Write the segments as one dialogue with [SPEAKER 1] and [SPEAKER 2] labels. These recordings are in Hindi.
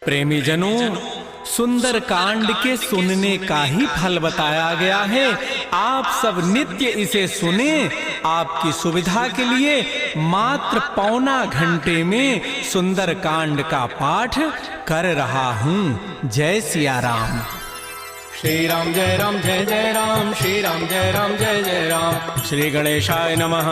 [SPEAKER 1] प्रेमी जनों, सुंदर कांड के सुनने का ही फल बताया गया है। आप सब नित्य इसे सुने। आपकी सुविधा के लिए मात्र पौना घंटे में सुंदर कांड का पाठ कर रहा हूँ। जय सिया राम।
[SPEAKER 2] श्री राम जय जय राम, श्री राम जय जय राम।
[SPEAKER 1] श्री गणेशाय नमः।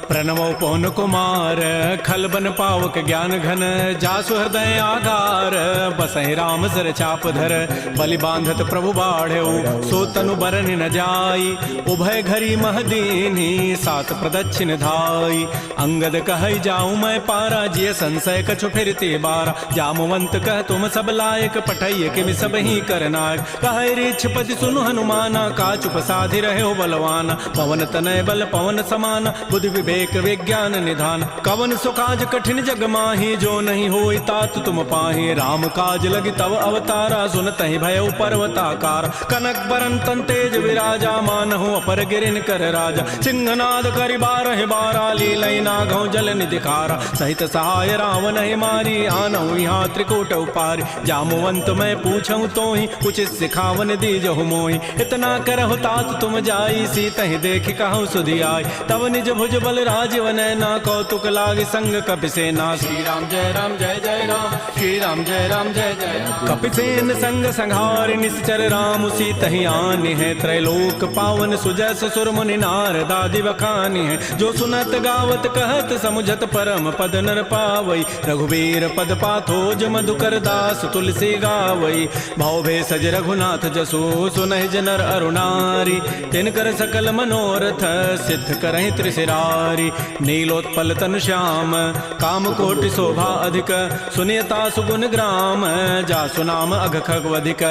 [SPEAKER 1] प्रणमो पवन कुमार, खलबन पावक ज्ञान घन, जासु हृदय आधार, बसहि राम सर चाप धर, बलि बांधत प्रभु बाढ़ो, सो तनु बरन न जाई, उभय घरी महदीनी, सात प्रदक्षिण धाई। अंगद कहै जाऊं मैं पारा, जिय संशय कछु फिरते बारा, जामवंत कह तुम सब लायक, पठैय किमि सब ही करनायक। कहै पति सुनु हनुमाना, काचुप साधि रहे हो बलवाना, पवन तनय बल पवन समाना, बुद्धि विवेक विज्ञान निधान। कवन सुकाज कठिन जग माही, जो नहीं होई तात तुम पाही, राम काज लगी तव अवतारा, सुनतहि भयउ पर्वताकार। कनक बरन तन तेज विराजा, मानहु अपर गिरिन कर राजा, सिंहनाद करि बारहि बारा, लीलई नागौ जल निधिकारा। सहित सहाय रावण ही मारी, आनहु यहाँ त्रिकूट उपारी, जामवंत मैं पूछऊं तोहि, उचित सिखावन दीजहु मोहि। इतना करहु तात तुम जाई, सीतहि देखि कहु सुधि आई, तब निज भुज बल राजीव नैना, कौतुक लागे संग कपिसेना।
[SPEAKER 2] श्री राम जय जय राम, श्री राम जय जय राम।
[SPEAKER 1] कपिसेन संग संहार निश्चर राम, सीतहि आनि है, त्रैलोक पावन सुजस सुर मुनि नारद आदि बखानि है। जो सुनत गावत कहत समुझत परम पद नर पावई, रघुबीर पद पाथोज मधुकर दास तुलसी गावई। भव भेषज रघुनाथ जसु, सुनहि जनर अरुणारी, तिनकर सकल मनोरथ, सिद्ध करहि त्रिशिरारी। नीलोत्पल तनु श्याम, काम कोटि शोभा अधिक, सुनियता सुगुण ग्राम, जासु नाम अघ खगवधिक।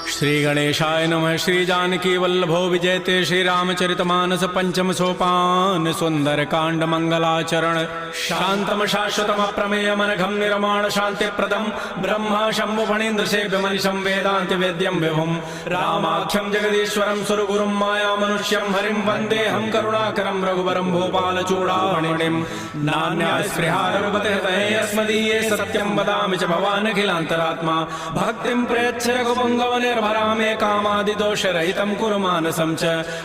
[SPEAKER 1] श्री गणेशाय नमः। श्री जानकी वल्लभो विजयते, श्री रामचरितमानस पंचम सोपान, सुंदर कांड मंगलाचरण। शांतम शाश्वतम अप्रमेयम अनघम निर्माण शांति प्रदम, ब्रह्मा शंभु फणीन्द्र सेव्य मनिषं वेदांत वेद्यम विभुम, रामाख्यम जगदीश्वरम सुरगुरुम माया मनुष्यम हरिम, वंदेहम करुणाकरम रघुवरम भूपाल चूड़ामणिम। नान्या स्पृहा रघुपते हृदये अस्मदीये, सत्यम वदामि च भवान् अखिलान्तरात्मा, भक्तिं प्रयच्छ रघुपुंगव निर्भरामे, कामादि दोष रहितं कुरु मानसं च।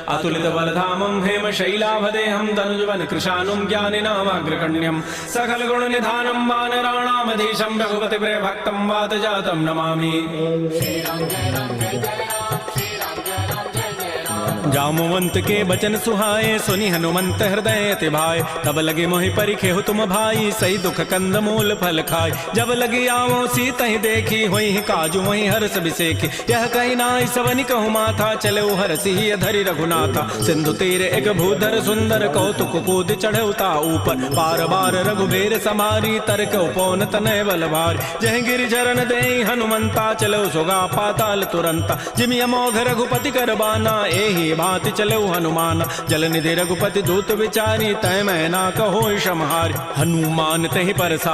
[SPEAKER 1] अतुलित बलधामं हेम शैलाभदेहं, तनुजवन कृशानुं ज्ञानिनामाग्रगण्यं, सकल गुण निधानं वानराणामधीशं, रघुपति प्रिय भक्तं वातजातं नमामि। जामवंत के बचन सुहाए, सुनि हनुमंत हृदय अति भाए, तब लगे मोहि परिखेहु तुम भाई, सही दुख कंद मूल फल खाए। जब लगे आवो सीतहि देखी, होई काजू मोहि हर्ष बिसेखी, यह कही नाई सवनि कहु माथा, चले हरसि धरि रघुनाथा। सिंधु तीर एक भूधर सुंदर, कौतुक कूद चढ़ौता ऊपर, बार बार रघुबीर समारी, तरक उपौन तनय बल भारी। जह गिरि चरण देहि हनुमंता, चलो सुगा पाताल तुरंता, जिमि अमोघ रघुपति कर बाना, एहि भांति चलो हनुमान। जल निधि रघुपति दूत विचारी, तय मैं ना कहो क्षमहारी। हनुमान तहि परसा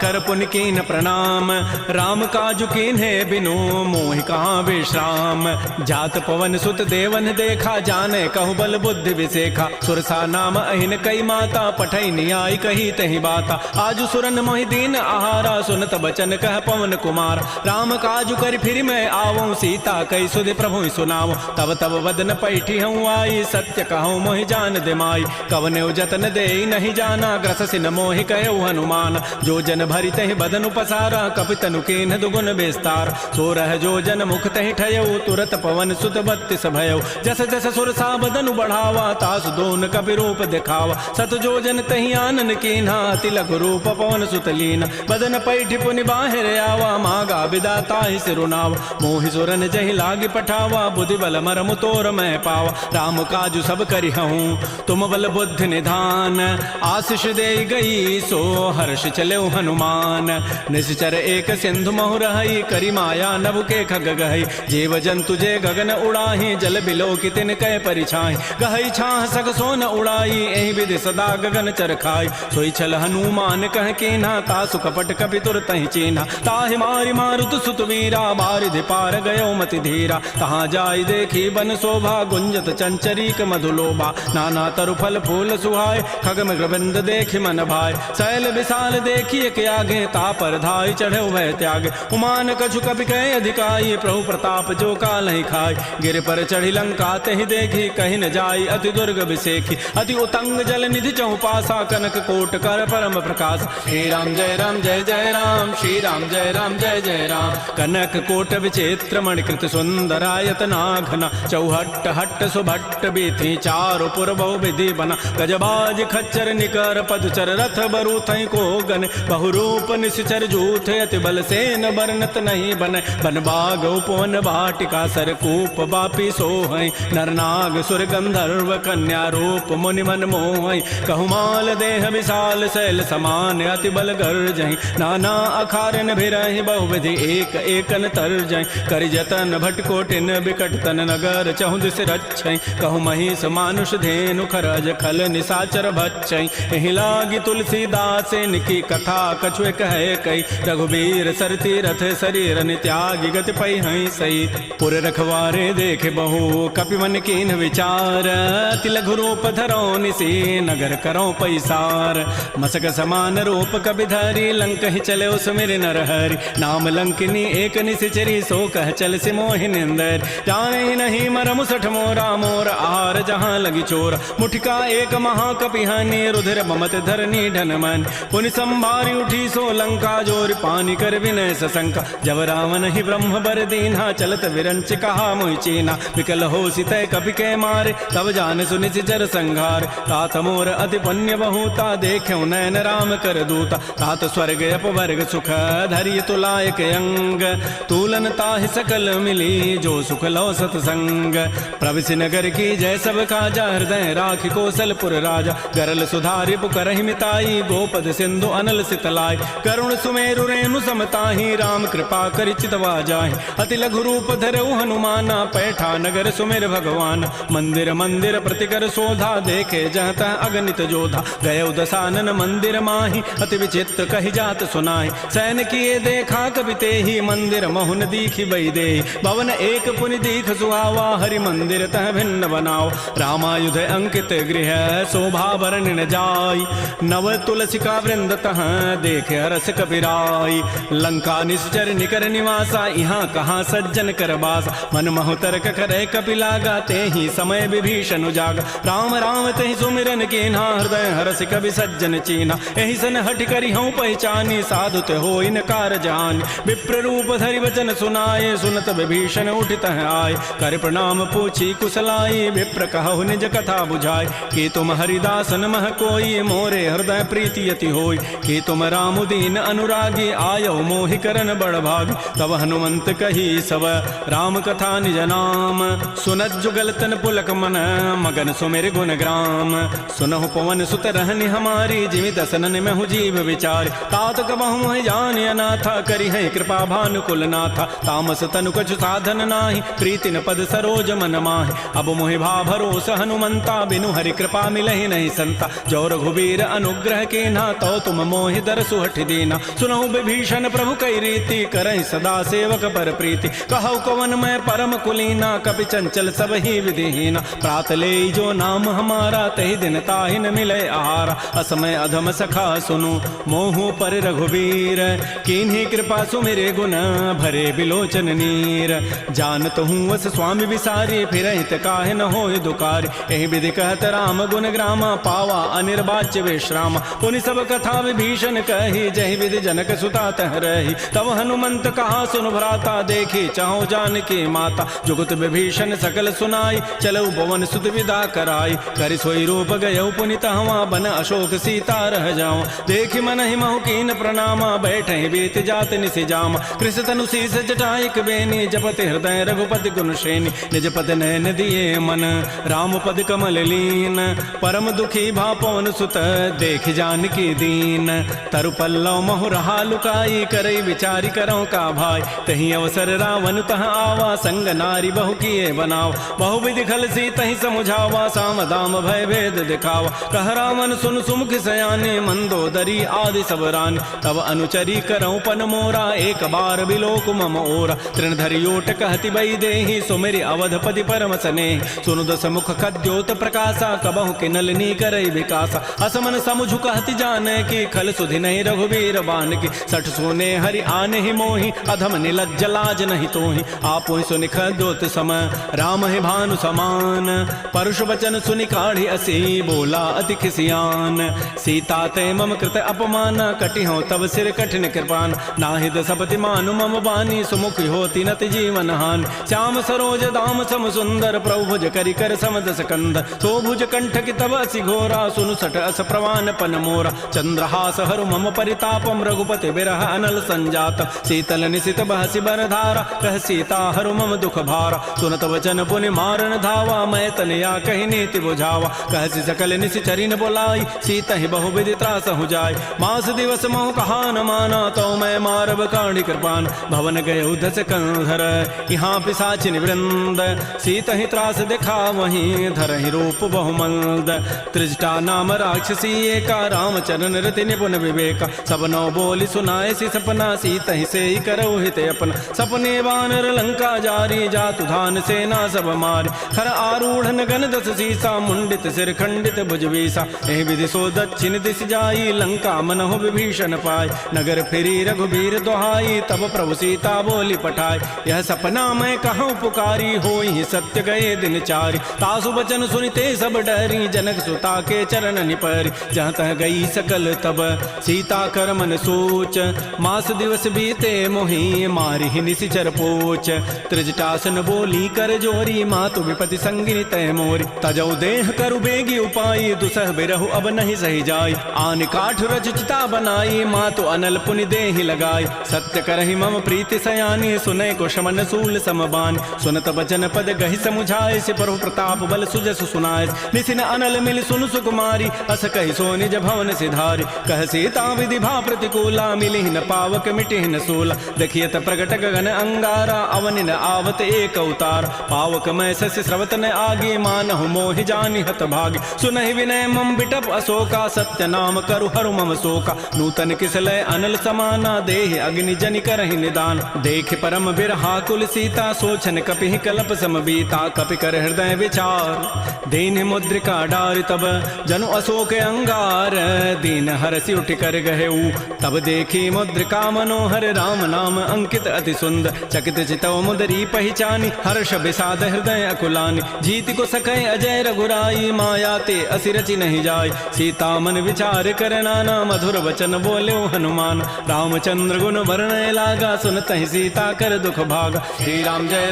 [SPEAKER 1] कर पुन कीन प्रणाम, राम काजु कीन्हे बिनु मोहि कहाँ विश्राम। जात पवन सुत देवन देखा, जाने कहु बल बुद्धि विसेखा, सुरसा नाम अहिन कई माता, पठै नियाई कही तहि बाता। आजु सुरन मोहि दीन आहारा, सुनत बचन कह पवन कुमार। राम काजु कर फिर मैं आवो, सीता कई सुधि प्रभु सुनावो। तब तब वदन पैठी हूँ आई, सत्य कहूँ मोहि जान दिमाई। कवने जतन दे नहीं जाना, ग्रस सिन मोहि कहो हनुमान। जो जन भरि तहि बदन उपसारा, कपितनु कीन्ह दुगुन विस्तार। सो रह जो जन मुख तहि ठयऊ, तुरत पवन सुत बत्तिस भयऊ। जस जस सुरसा बदनु बढ़ावा, तासु दोन कपि रूप दिखावा। सत जो जन तहि आनन कीन्हा, अति लघु रूप पवन सुत लीना। बदन पैठि पुनि बाहिर आवा, मागा विदा ताहि सिरुनावा। मोहि सुरन जहि लागी पठावा, बुद्धि बल मरमु तोर मैं पावा। राम काजु सब करि हूँ, तुम बल बुद्धि निधान। आशीष दे गई सो हर्ष चलो हनुमान। निश्चर एक सिंधु महु रही, करी माया नभ के खग गहई। जीव जंतु जे गगन उड़ाही, जल बिलो की तिन कै परिछाई। गहई छाह सग सोन उड़ाई, एहि विधि सदा गगन चरखाई। सोई छल हनुमान कह कीन्हा, तासु कपट कपि तुरतहि चीन्हा। ताहि मारि मारुत सुत वीरा, बारिधि पार गयो मति धीरा। तहाँ जाय देखी बन शोभा, गुंजत चंचरीक मधुलोबा। नाना तरु फल फूल सुहाय खग मृगबिंद देखि मन भाय। शैल विशाल देखिए के आगे तापर धाय चढ़े वह त्यागे। उमान कछु कपि कह अधिकाई प्रभु प्रताप जो काल ही खाय। गिर पर चढ़ी लंका तहि देखी कहीं न जाई अति दुर्ग विसेखी। अति उतंग जल निधि चौपासा कनक कोट कर परम प्रकाश।
[SPEAKER 2] श्री राम जय राम जय जय राम श्री राम जय राम जय जय राम।
[SPEAKER 1] कनक कोट विचित्र मणिकृत सुंदरायत नाघना। चौहट्ट हट्ट सुभट्ट बीथी चारु पुर बहु विधि बना। गजबाज खच्चर निकर पदचर रथ बरु थई को गन। बहुरूप निश्चर जूथ अति बल सेन बरनत नहीं बन। बन बाग उपवन वाटिका सरकूप बापी सोहई। नरनाग सुर गंधर्व कन्या रूप मुनि मन मोहई। कहुमाल देह विशाल शैल समान अति बल गर्जहि। नाना अखारन भिरहि बहुविधि एक एकन तरजहि। करि जतन भट कोटिन बिकट तन नगर चहु दिस रक्षै। कहु महिष मानुष धेनु खरज खल निशाचर भक्षै। एहि लागी तुलसीदास इनकी कथा कछु कहे कई। रघुबीर सरती रथ शरीर त्यागी गति पै हई सही। पुर रखवारे देखे बहु कपि मन कीन विचार। अति लघु रूप धरो निसी नगर करो पैसार। मसक समान रूप कबि धरी लंक ही चले उस मेरे नरहरि। नाम लंकिनी एक निशिचरी सो कह चल से मोहि निंदर। जाने ही नहीं मरम सठ मोरा मोर आहार जहाँ लगी चोर। मुठिका एक महाकपि हानि रुधिर ममत धरनी ढन मन। पुनि संभारी उठी सो लंका जोर पानी कर विनय सशंका। जब रावण ही ब्रह्म बर दीन्हा चलत विरंच कहा मोहि चीना। विकल हो सितय कपि के मारे तब जान सुनि सिचर संघार। तात मोर अति पुण्य बहुता देख्यो नयन राम कर दूता। तात स्वर्ग अपवर्ग सुख धरिय तुलायक अंग। तूलन ताहि सकल मिली जो सुख लो सतसंग। प्रविशि नगर की जय सब काजा हृदय राखि कौशलपुर राजा। गरल सुधारि पुकरहि मिताई गोपद सिंधु अनल सितलाई। करुण सुमेरु रेणु समताहि राम कृपा करि चितवा जाहि। अति लघु रूप धरऊ हनुमाना पैठा नगर सुमेर भगवान। मंदिर मंदिर प्रतिकर शोधा देखे जहत अगणित जोधा। गय दसानन मंदिर माही अति विचित्र कही जात सुनाहि। सैन किए देखा कपि तेहि मंदिर महुन दीखि बई देहि। भवन एक पुनि दीख सुहावा हरि मंदिर तह भिन्न बनाओ। रामायुध अंकित गृह शोभा वर्णन जाय। नव तुलसिका वृंद तह देखे हरस कपिराई। लंका निश्चर निकर निवासा यहाँ कहाँ सज्जन कर बासा। मन महु तर्क करे कपि लागा तेहि समय विभीषण उजागा। राम राम तेहि सुमिरन कीन्हा हृदय हरस कवि सज्जन चीना। एहि सन हठ करि हूँ पहचानी साधु ते होई न कारजानी। विप्र रूप धरि वचन सुनाए सुनत विभीषण उठित आए। कर प्रणाम पूछी कुशलाई विप्र कहु निज कथा बुझाए। कि तुम हरिदासन मह कोई मोरे हृदय प्रीति यति होई। कि तुम राम दीन अनुरागी आयो मोहि करन बड़ भागी। तब हनुमंत कही सब राम कथा निज नाम। सुनत जुगल तन पुलक मन मगन सुमिर गुण ग्राम। सुनहु पवन सुत रहनि हमारी जिमि दसनन में हूँ जीव विचार। तात कबहु जान अनाथा करि है कृपा भानुकुल नाथा। तामस तनु कछु साधन नाही प्रीति न पद सरोज मन माहि। अब मोहि भा भरोस हनुमंता बिनु हरि कृपा मिलहि नहीं संता। जो रघुबीर अनुग्रह कीन्हा तो तुम मोहि दरसु हठि दीना। सुनहु विभीषण प्रभु कई रीति करहि सदा सेवक पर प्रीति। कहु कवन मैं परम कुलीना कपि चंचल सब ही विधिहीना। प्रात ले जो नाम हमारा तहि दिन ताहि न मिले आहारा। असमय अधम सखा सुनु मोहु पर रघुबीर। कीन्ही कृपा सुमिरे गुण भरे बिलोचन नीर। जानत हूँ वस स्वामी विसारी फिर हित काहे न होय दुकारी। एहि विधि कहत राम गुण ग्रामा पावा अनिर्वाच्य विश्राम। पुनि सब कथा विभीषण कही जहि विधि जनक सुता तह रही। तब हनुमंत कहा सुन भ्राता देखी चाहो जानकी माता। जुगत विभीषण सकल सुनाई चलऊ पवन सुत विदा कराई। कर सोई रूप गयऊ पुनि तहवा बन अशोक सीता रह जाऊं। देखि मन ही महु कीन प्रणामा बैठे बीत जात निसि जामा। कृष तनु शीस जटाइक बेनी जपति हृदय रघुपति गुण श्रेणी। निज पद नयन दिए मन राम पद कमल लीन। परम दुखी भा पवन सुत देख जानकी दीन। तरु पल्लव महु रहा लुकाई करई विचारी करौ का भाई। तही अवसर रावण तह आवा संग नारी बहु किए बनाव। बहु विधि खल सी तही समुझावा साम दाम भय भेद दिखावा। कह रावण सुन सुमुख सयाने मंदोदरी आदि सब रानी। तब अनुचरी करौ पन मोरा एक बार बिलोक मम ओरा। तृणधरि ओट कहति बई देहि सुमिरि अवधपति पर परम सने। सुनु दस मुख खद्योत प्रकाशा, कबहु के नलिनी करई विकासा। असमन समुझ कहति जाने की, खल सुधि नहीं रघुबीर बान की। सठ सोने हरि आने ही मोहि, अधम निलज्ज लाज नहीं तोहि। आपो सुनि खद्योत सम, राम है भानु समान। परुष वचन सुनि काढ़ी असी, बोला अति खिसियान। सीता ते मम कृत अपमान, कटि हो तब सिर कठिन कृपान। नाहिद सपति मानु मम बानी, सुमुख होती नत जीवन हानि। श्याम सरोज दाम सम सुंदर, प्रभु भुज करि कर समदस कंद। तो भुज कंठ की तब असि घोरा, सुनु सठ अस प्रवान पन मोरा। चंद्रहास हरु मम परितापम, रघुपति बिरह अनल संजात। शीतल निशित बहसि बर धारा, कह सीता हरु मम दुख भारा। सुनत वचन पुनि मारन धावा, मैं तनया कहि नीति बुझावा। कहसि सकल निशिचरिन बोलाई, सीता ही बहु विधि त्रास हो जाय। मास दिवस मोह कहा न माना, तो मैं मारब काढ़ी कृपान। भवन गए उधस कंधर, यहाँ पिशाचिन वृंद। सीता ही त्रास देखा वहीं, धर ही रूप बहुमंद। त्रिजटा नाम राक्षसी एका, रामचरण रति निपुण विवेका। सब नौ बोली सुनाए सी सपना, सीता ही से ही करौ हित अपना। सपने वानर लंका जारी, जातु धान सेना सब मारी। खर आरूढ़ गन दस सीसा, मुंडित सिर खंडित भुज बीसा। एहि विधि सो दक्षिण दिश जाई, लंका मनहु विभीषण पाय। नगर फिरी रघुबीर दोहाई, तब प्रभु सीता बोली पठाई। यह सपना मैं कहूँ पुकारी, होई सत्य गए दिन चारी। तासु बचन सुनिते सब डरी, जनक सुता के चरण निपरी। जहाँ तह गई सकल तब सीता कर मन सोच, मास दिवस बीते मोहि मारी निशिचर पोच। त्रिजटासन बोली कर जोरी, मातु विपति संगिनी तय मोरी। तजौ देह करु बेगी उपाई, दुसह बिरहु अब नहीं सही जाय। आन काठ रचिता बनाई, मातु अनल पुनि देहि लगाई। सत्य करहि मम प्रीति सयानी, सुनै को शमन सूल समबान। सुनत बचन पद गहि समुझाय, से प्रभु प्रताप बल सुजस सुनाय। निसिन अनल मिल सुनु सुकुमारी, अस कहि सो निज भवन सिधारी। कह सीता विधि भा प्रतिकूला, मिलि न पावक मिटि न सूला। देखियत प्रगट गगन अंगारा, अवनि न आवत एक अवतार। पावक मैं शशि स्रवत न आगे, मानहु मोहि जानि हत भागी। सुनहि विनय मम बिटप अशोका, सत्य नाम करु हरु मम शोका। नूतन किसलय अनल समाना, देहि अग्नि जनि करहि निदान। देख परम बिरहा कुल सीता, सोचन कपि कलप समबीता। कपि कर हृदय विचार, दीन मुद्रिका डारि तब जनु अशोक अंगार। दीन हरसि उठ कर गहेऊ, तब देखी मुद्रिका मनोहर। राम नाम अंकित अति सुंदर, चकित चितव मुदरी पहचानी। हर्ष विषाद हृदय अकुलानी, जीति को सकै अजय रघुराई। माया ते असि रचि नहीं जाय, सीता मन विचार कर नाना। मधुर वचन बोल्यो हनुमान, रामचंद्र गुण वर्णय लागा। सुनत ही सीता कर दुख भागा। श्री राम जय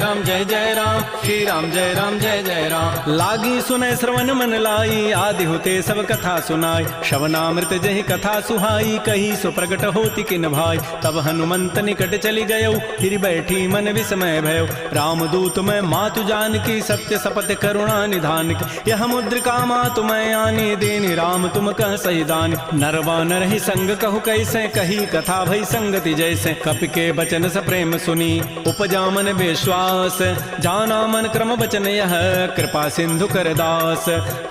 [SPEAKER 1] जय राम, श्री राम जय जय राम। लागी सुनै श्रवण मन लाई, आदि होते सब कथा सुनाई। श्रवणामृत जहि कथा सुहाई, कही सो प्रगट होति किन भाई। तब हनुमंत निकट चली गयो, फिर बैठी मन विस्मय भयो। रामदूत मैं मातु जानकी, सत्य सपथ करुणा निधान की। यह मुद्रिका मातु मैं आनी, देनि राम तुम कह सही दानी। नरवा नर ही संग कहु कैसे, कही कथा भई संगति जैसे। कपि के बचन स प्रेम सुनी, उपजा मन विश्वास। जाना मन क्रम बचन यह, कृपा सिंधु कर दास।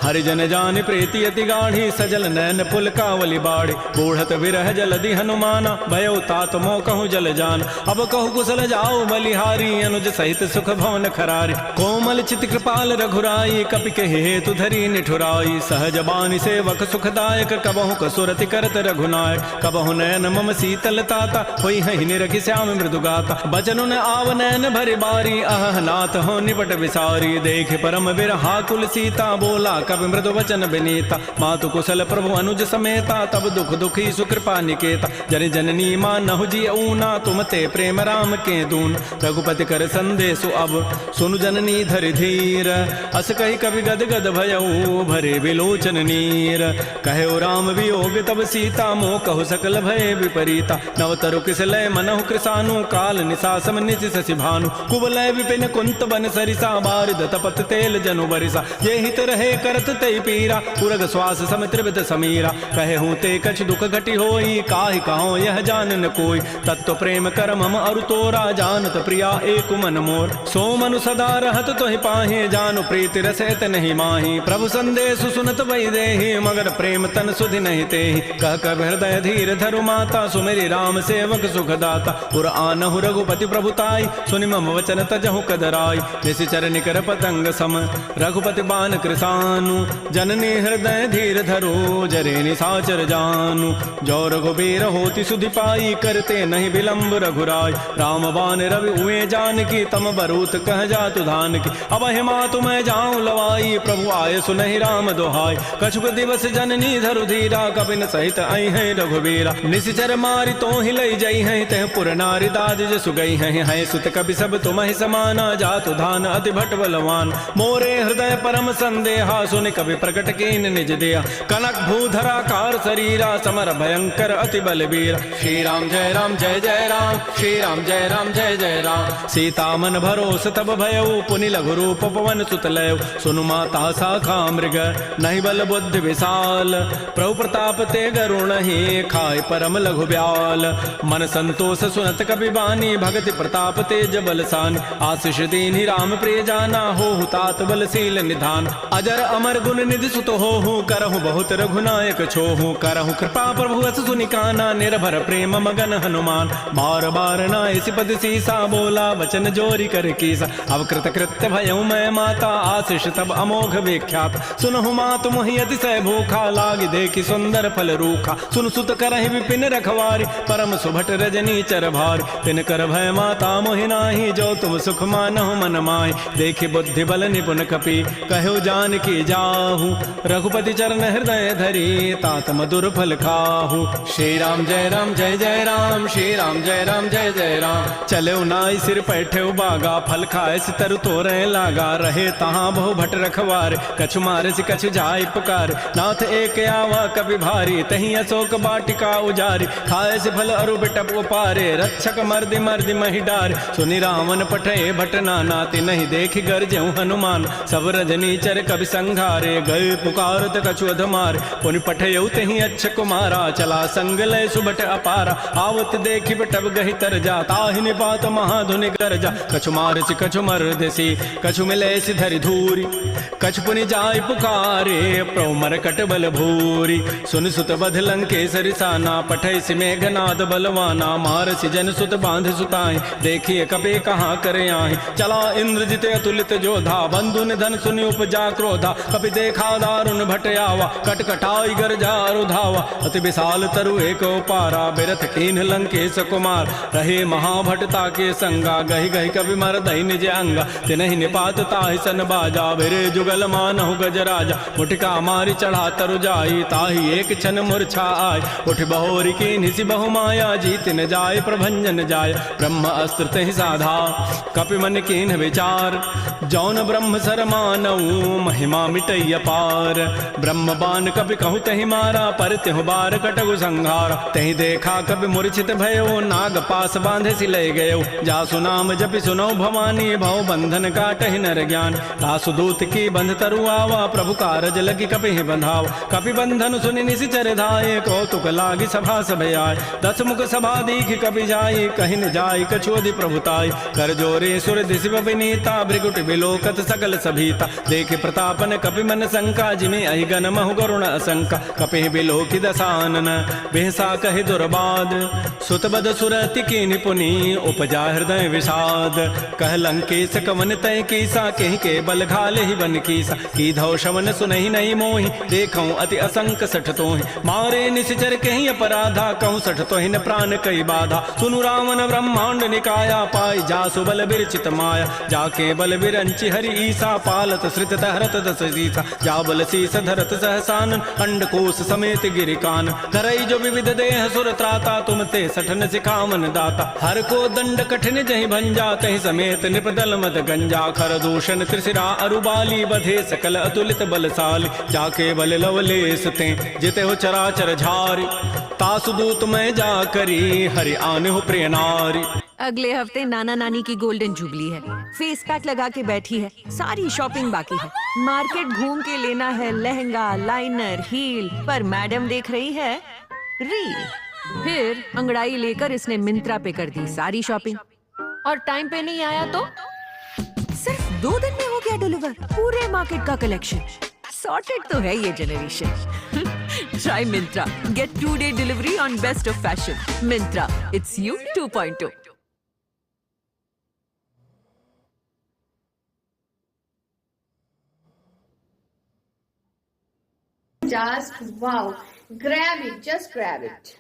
[SPEAKER 1] हरिजन जान प्रीति अति गाढ़ी, सजल नैन पुल कावली बाढ़ी। बूढ़त विरह जलधि हनुमाना, भयो तात मोह कहूँ जल जान। अब कहु कुशल जाओ बलिहारी, अनुज सहित सुख भवन खरारी। कोमल चित कृपाल रघुराई, कपि के हेतु धरी निठुराई। सहज बानी सेवक सुखदायक, कबहु कसुरति करत रघुनायक। कबहु नयन मम शीतल ताता, होई हहि निरखि श्याम मृदु गाता। बचनु न आव नयन भरि बारी, अह नाथ हो निपट विसारी। देख परम बिरहा कुल सीता, बोला कवि मृदु वचन विनीता। मातु कुशल प्रभु अनुज समेता, तब दुख दुखी सुकृपा निकेता। जन जननी मानहु जी ऊना, तुम ते प्रेम राम के दून। रघुपति कर संदेशु अब, सुनु जननी धरि धीर। अस कहि कवि गद गद भयऊ, भरे विलोचन नीर। कहो राम वियोग तब सीता, मोह कहु सकल भय विपरीता। नवतरु किसलय मनहु कृसानु, काल निशासम निशि शशि भानु। कुवलय विपिन कुंत बन सरिसा, बारिद तपत तेल जनु बरिसा। ये हित रहे करत तै पीरा, उरग श्वास सम त्रिविध समीरा। कहे हूँ ते कछ दुख घटी होई, काहि कहो यह जान न कोई। तत्व प्रेम कर मम अरु तोरा, जानत प्रिया एक मन मोर। सो मनु सदा रहत तोहि पाहि, जानु प्रीति रसैत नहीं माही। प्रभु संदेश सुनत वै देहि, मगर प्रेम तन सुधि नहीं तेहि। कह कब हृदय धीर धरु माता, सुमेरि राम सेवक सुखदाता। पुर आनहु रघुपति प्रभुताई, सुनि मम वचन तजहु कदराई। निशि निश्चर निकर पतंग सम रघुपति बान कृसानु जननी हृदय धीर धरो जरे निशाचर जानु जो रघुबीर होति सुधि पाई करते नहीं विलंब रघुराय राम बान रवि उए जान की तम बरूत कह जातु धान की अब हिमा तुम्हें जाऊं लवाई प्रभु आय सुनहि राम दोहाय कछुक दिवस जननी धरु धीरा कबिन सहित आई है रघुबीरा निश्चर मारि तो ही लई जई है तह पुर नारी दाद जसु गई है सुत कवि सब तुम्हें समाना जातु धान अति भट बलवान मोरे हृदय परम संदेहा सुन कवि प्रकट कीन निज दिया कनक भूधरा कार शरीरा समर भयंकर अति बलबीर
[SPEAKER 2] श्री राम जय राम जय जय राम श्री राम जय राम जय जय राम
[SPEAKER 1] सीता मन भरोस तब भयउ पुनि लघु रूप पवन सुत लय सुनु माता शाखा मृग नहीं बल बुद्धि विशाल प्रभु प्रताप ते गरुण ही खाय परम लघु ब्याल मन संतोष सुनत कवि बानी भगति प्रताप तेज बलसान आशीष दीनि राम प्रिय जाना हो तात बलशील निधान अजर अमर गुण निधि सुत हो करहु बहुत रघुनायक छोहु करहु कृपा प्रभु अस सुनिकाना निर्भर प्रेम मगन हनुमान बार बार नाय सिपद सीसा बोला वचन जोरी कर कीसा अब कृत कृत्य भयउ मैं माता आशीष तब अमोघ विख्यात सुनहु मातु मोहि अतिशय भूखा लागी देखी सुंदर फल रूखा सुन सुत करहि विपिन रखवारी परम सुभट रजनी चर भारी तिन कर भय माता मोहि नाही जो तुम सुख मानहु मन माहि देखि बुद्धि बल निपुण कपि कहु जान की जाहु रघुपति चरण हृदय धरी तात मधुर फल खाहु
[SPEAKER 2] श्री राम जय जय राम श्री राम जय जय राम
[SPEAKER 1] चले नाई सिर पैठे बागा फल खाए तरु तोरे लागा रहे तहाँ बहु भट रखवार कछु मारे से कछु जाय पुकार नाथ एक आवा कभी भारी तही अशोक बाटिका उजारी खाए से फल अरु बिटप उपारे रक्षक मर्दि मर्दि मही डार सुनि रावण पठे भट नाति नहीं देखि गरजेउ हनुमान सब रजनी चर कवि संघारे गए पुकारत कछु अधमार पुनि पठयउ तही अच्छ कुमारा चला संग लय सुबट अपारा आवत देखि बटब गहि तर जा ताहि निपात महाधुनि गरजा कछु मार सी कछु मर देसी कछु मिले सी धरि धूरी कछु पुनि जाय पुकारे प्रभु मर कट बल भूरी सुन सुत बध लंकेसरि साना पठै सि मेघनाद बलवाना मार सी जन सुत बांध सुताई देखिए कबे कहाँ करे आहि चला इंद्रजित अतुलित जोधा बंधु निधन सुनि उपजा क्रोधा कपि देखा दारुण भट आवा कट कटाई गरजा रुधावा अति विशाल तरु एक पारा बिरथ कीन्ह लंकेश कुमार रहे महाभटता के संगा गहि गहि कवि मर दहि निज अंगा तिनहि निपात ताहि सन बाजा बिरे जुगल मानहु गजराजा मुठिका मारी चढ़ा तरु जाई ताहि एक क्षण मूर्छा आय उठ बहोरी की निसि बहु माया जीत न जाय प्रभंजन जाय ब्रह्म अस्त्र तहि साधा कपि मन कीन्ह विचार जौन ब्रह्म सर मानऊ महिमा मिटई अपार ब्रह्म बान कपि कहु तहि मारा पर तिहु बार कटगु संहारा तहि देखा कपि मूर्छित भयो नाग पास बांधे सि लय गयो जासु नाम जपि सुनो भवानी भव बंधन काटहि नर ज्ञान तासु दूत की बंध तरु आवा प्रभु कारज लगी कपि बंधाव कपि बंधन सुनि निशिचर धाये कौतुक लागी सभा सब आय दस मुख सभा दीख कपि जाई कहि न जाय कछुअधि प्रभुताई कर जोरे सुर दिशि विनीता भृगुट बिलोकत सकल सभीता देख प्रतापन कपि मन शंका जिमि अहि गन महु गरुण असंका कपि बिलोकि दसानन बेहसा कहि दुर्बाद सुतबद सुरति की निपुनि उपजा हृदय विषाद कह लंकेश कवन तय कीसा कहीं के बल घाले ही बन कीसा की धौ शवन सुनहि नहीं मोहि देखऊं अति असंक सठ तोहि मारे निश्चर कहीं अपराधा कहूँ सठ तोहि न प्राण कई बाधा सुनु रावण ब्रह्मांड निकाया पाई जासु बल बिरचित माया जाके बल बिरंचि हरि ईसा पालत श्रित हरत दस सीसा जा बल शीस धरत सहसान अंडकोश समेत गिरिकान धरई जो विविध देह सुर त्राता तुम ते सठन सिखावन दाता हर को दंड कठिन जहि भंजा तहि समेत निपदल मद गंजा खर दूषण त्रिशिरा अरुबाली बधे सकल अतुलित बलशाली जाके बल लवलेस ते जिते हो चराचर झारी तासु दूत में जा करी हरि आने हो प्रिय नारी।
[SPEAKER 3] अगले हफ्ते नाना नानी की गोल्डन जुबली है। फेस पैक लगा के बैठी है, सारी शॉपिंग बाकी है। मार्केट घूम के लेना है लहंगा, लाइनर, हील, पर मैडम देख रही है रील। फिर अंगड़ाई लेकर इसने मिंत्रा पे कर दी सारी शॉपिंग, और टाइम पे नहीं आया तो सिर्फ 2 दिन में हो गया डिलीवर पूरे मार्केट का कलेक्शन। सॉर्टेड तो है ये generation. Try Myntra, get 2-day delivery on best of fashion. Myntra, it's you 2.0।
[SPEAKER 4] Just wow. Grab it, just grab it.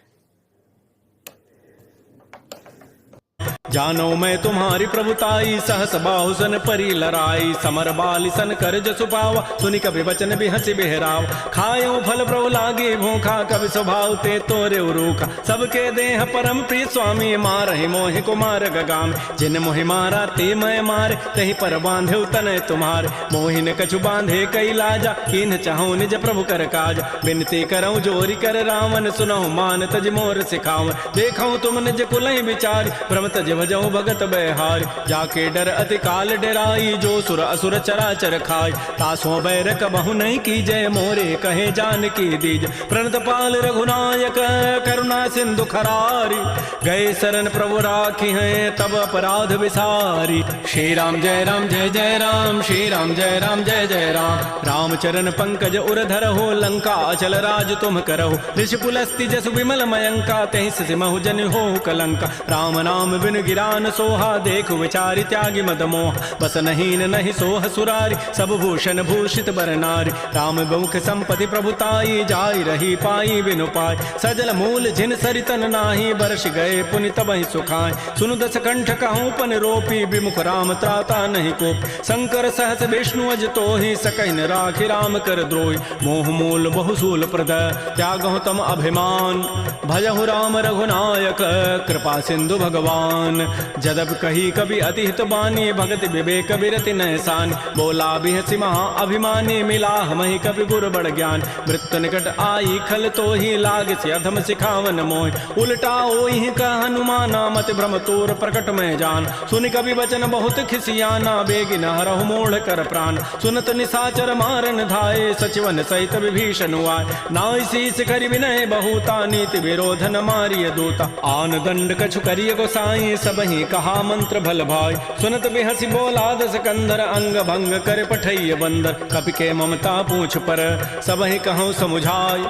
[SPEAKER 1] जानो मैं तुम्हारी प्रभुताई, सहस बाहुसन परी लराई, समर बाली सन कर जसु पावा, सुनि कभी वचन भी हंसी बेहराव, खायो फल प्रभु लागे भूखा, कभी स्वभाव ते तोरे उरूखा, सबके देह परम प्रिय स्वामी, मारहि मोहि कुमार गगाम, जिन मोहि मारा ते मैं मारे, तही पर बांधे तनय तुम्हारे, मोहि न कछु बांधे कई लाजा, कीन चाहूं निज प्रभु कर काज, बिनती करऊं जोरी कर रावण, सुनहु मान तज मोर सिखावन, देखऊं तुम निज कुलहि विचारी, भ्रम तज भजऊं भगत बेहारी, जाके डर अति काल डराई, जो सुर असुर चराचर खाई, तासों बैर कबहु नहीं कीजय, मोरे कहे जानकी दीज, प्रणत पाल रघुनायक करुणा सिंधु खरारी, गए शरण प्रभु राखी हैं तब अपराध विसारी।
[SPEAKER 2] श्री राम जय राम जय जय राम, श्री राम जय राम जय जय राम,
[SPEAKER 1] रामचरण पंकज उरधर हो, लंका अचल राज तुम करहो, ऋषि पुलस्ति जसु विमल मयंका, तहि सिमहु जन हो कलंका, राम नाम बिन गिरान सोहा, देखु विचारि त्यागी मद मोह, बस नहीं नहीं सोह सुरारी, सब भूषण भूषित बर नारी, राम बहुख संपत्ति प्रभुताई, जाई रही पाई बिनु पाई, सजल मूल जिन सरितन नाही, बरस गए पुनि तबहि सुखाय, सुनु दस कंठ कहूँ पन रोपी, विमुख राम त्राता नहीं कोप, शंकर सहस विष्णु अज तोहि, सकहिन राखि राम कर द्रोही, मोह मूल बहुसूल प्रद त्यागहु तम अभिमान, भजहु राम रघुनायक कृपा सिंधु भगवान, जदब कही कभी अतिहित बानी, भगति विवेक विरति नैसान, बोला बिहसि महा अभिमानी, मिला हमहि कभी गुर बड़ ज्ञान, मृत्यु निकट आई खल तो ही, लाग से अधम सिखावन मोहि, उल्टा ओहि का हनुमाना, मत भ्रम तोर प्रकट में जान, सुनि कभी वचन बहुत खिसियाना, बेगिन हरहु मोढ़ कर प्राण, सुनत निशाचर मारन धाये, सचिवन सहित विभीषण आए, नाई शीस करि विनय बहुता, नीति विरोधन मारिय दूता, आन दंड कछु करिय गोसाई, सबहि कहा मंत्र भल भाई, सुनत बिहसि बोला दस कंधर, अंग भंग कर पठैय बंदर, कपि के ममता पूछ पर सबहि कहूँ समुझाई,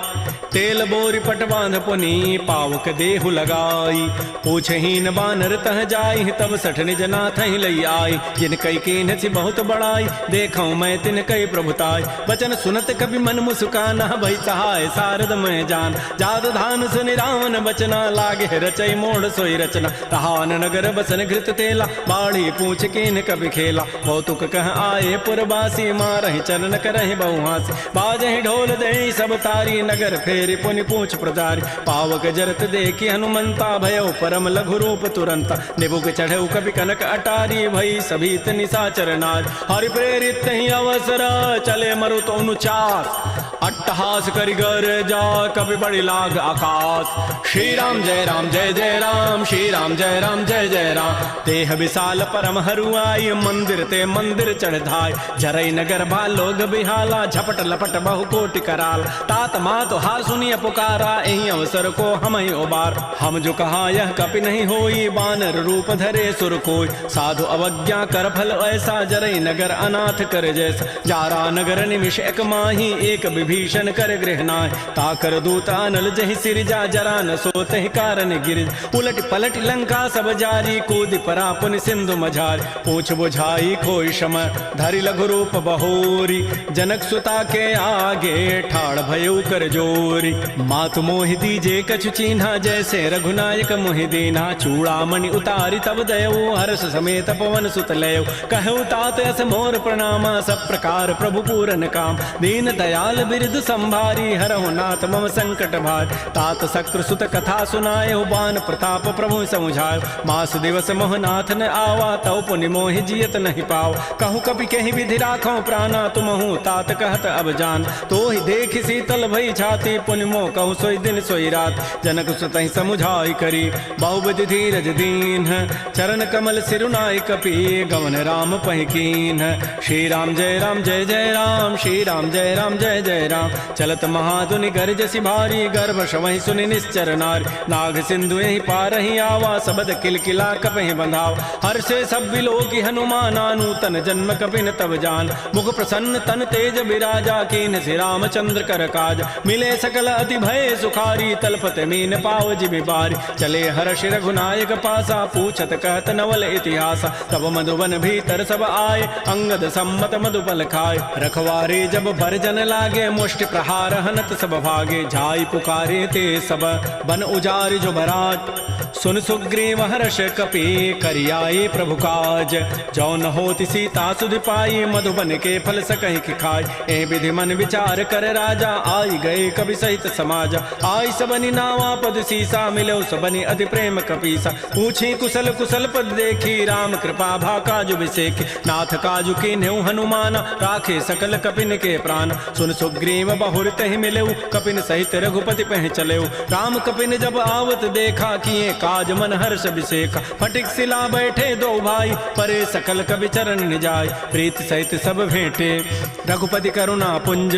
[SPEAKER 1] तेल बोरी पट बांध पुनी, पावक देहु लगाई, पूछहीन बानर तह जाई, तब सठ निज नाथ ही लई आई, जिन कई कीन सी बहुत बड़ाई, देखऊं मैं तिन कई प्रभुताई, वचन सुनत कभी मन मुस्काना, भई सहाय सारद में जान, जाद धान सुनि रावण बचना, लागे रचई मोड़ सोई रचना, तहान नगर बसन घृत तेला, बाढ़ी पूछ कीन कभी खेला, कौतुक कह आए पुरबासी, मारहि चरण करहि बहुहासी, बाजहि ढोल दे सब तारी, नगर फेरि पुनि पूछ प्रजारी, पावक जरत देखी हनुमंता, भयो परम लघु रूप तुरंता, निबुक चढ़ऊ कभी कनक अटारी, भई सभीत निशाचर नार, हरि प्रेरित ही अवसर, चले मरुत अनुचास, अट्टहास करि गर जा, कभी बड़ी लाग आकाश,
[SPEAKER 2] श्री राम जय राम जय जय राम, श्री राम जय राम जय जय राम,
[SPEAKER 1] तेह विशाल परम हरुआई, मंदिर ते मंदिर चढ़ धाय, जरई नगर भालोग बिहाला, झपट लपट बहु कोटि कराल, तात मात हार सुनिय पुकारा, एहि अवसर को हम ही उबार, हम जो कहा यह कपि नहीं होई, बानर रूप धरे सुर कोई, साधु अवज्ञा कर फल ऐसा, जरई नगर अनाथ कर जैसा, जारा नगर निमिष एक माही, एक विभीषण कर गृह नाय, ताकर दूत अनल जहि सिरजा, जरा न सोत ही कारण गिरिज, उलट पलट लंका सब जारी, कूद परा पुनि सिंधु मझारी, पूछ बुझाई खोई शम, धरि लघु रूप बहोरी, जनक सुता के आगे ठाड़ भयउ कर जोरी, मातु मोहि दीजे कछु चीन्हा, जैसे रघुनायक मोहि दीन्हा, चूड़ामणि उतारी तब दयऊ, हर्ष समेत पवन सुत लयऊ, कहऊ तात अस मोर प्रणामा, सब प्रकार प्रभु पूरन काम, दीन दयाल बिरद संभारी, हरहु नाथ मम संकट भार, तात शक्रु सुत कथा सुनायो, बान प्रताप प्रभु समुझायो, मास दिवस मोहनाथ न आवा, तव पुनि मोहि जियत नहीं पाओ, कहूँ कभी कहीं विधि राखो प्राणा, तुमहु तात कहत अब जान, तो ही देख शीतल भई छाती, पुनि मोह कहूँ सोई दिन सोई रात, जनक सुतहि समुझाई करी, बहुविधि धीरज दीन, चरण कमल सिरुनाई कपि, गवन राम पहिकीन, श्री राम जय राम जय जय राम, श्री राम जय राम जय जय राम, चलत महाधुनि गर्जसि भारी, गर्भ शवहि सुनि निश्चर नारी, नाग सिंधु यही पार ही आवा, सबद किलकिला कपहि बंधाव, हर्षे सब बिलोकी हनुमाना, नूतन जन्म कपिन तब जान, मुख प्रसन्न तन तेज विराजा, कीन श्री रामचंद्र कर काज, मिले सकल अति भय सुखारी, तलपत मीन पाव जिमि बारी, चले हर्ष रघुनायक पासा, पूछत कहत नवल इतिहासा, तब मधुबन भीतर सब आए, अंगद सम्मत मधुपल खाए, रखवारे जब भरजन लागे, मुष्टि प्रहार हनत सब भागे, जाई पुकारे ते सब बन उजारि जो भराट। सुन सुग्रीव हर्ष कपि करियाए प्रभु काज, जो न होती सीता सुध पाई, मधुबन के फल सकहि कि खाय। ए विधि मन विचार कर राजा, आई गए कवि सहित समाज। आई सबनि नावा पद सीसा, मिलो सबनि अति प्रेम कपीसा। पूछी कुशल कुशल पद देखी, राम कृपा भा काजु बिसेखी। नाथ काजु कीन्हु हनुमान, राखे सकल कपिन के प्राण। सुन सुग्रीव बहुर तहि मिलेउ, कपिन सहित रघुपति पह चलेउ। राम कपिन जब आवत देखा, किए काज मन हर्ष बिसेखा। फटिक सिला बैठे दो भाई, परे सकल कवि चरण निजाय। प्रीत सहित सब भेंटे, रघुपति करुणा पुंज।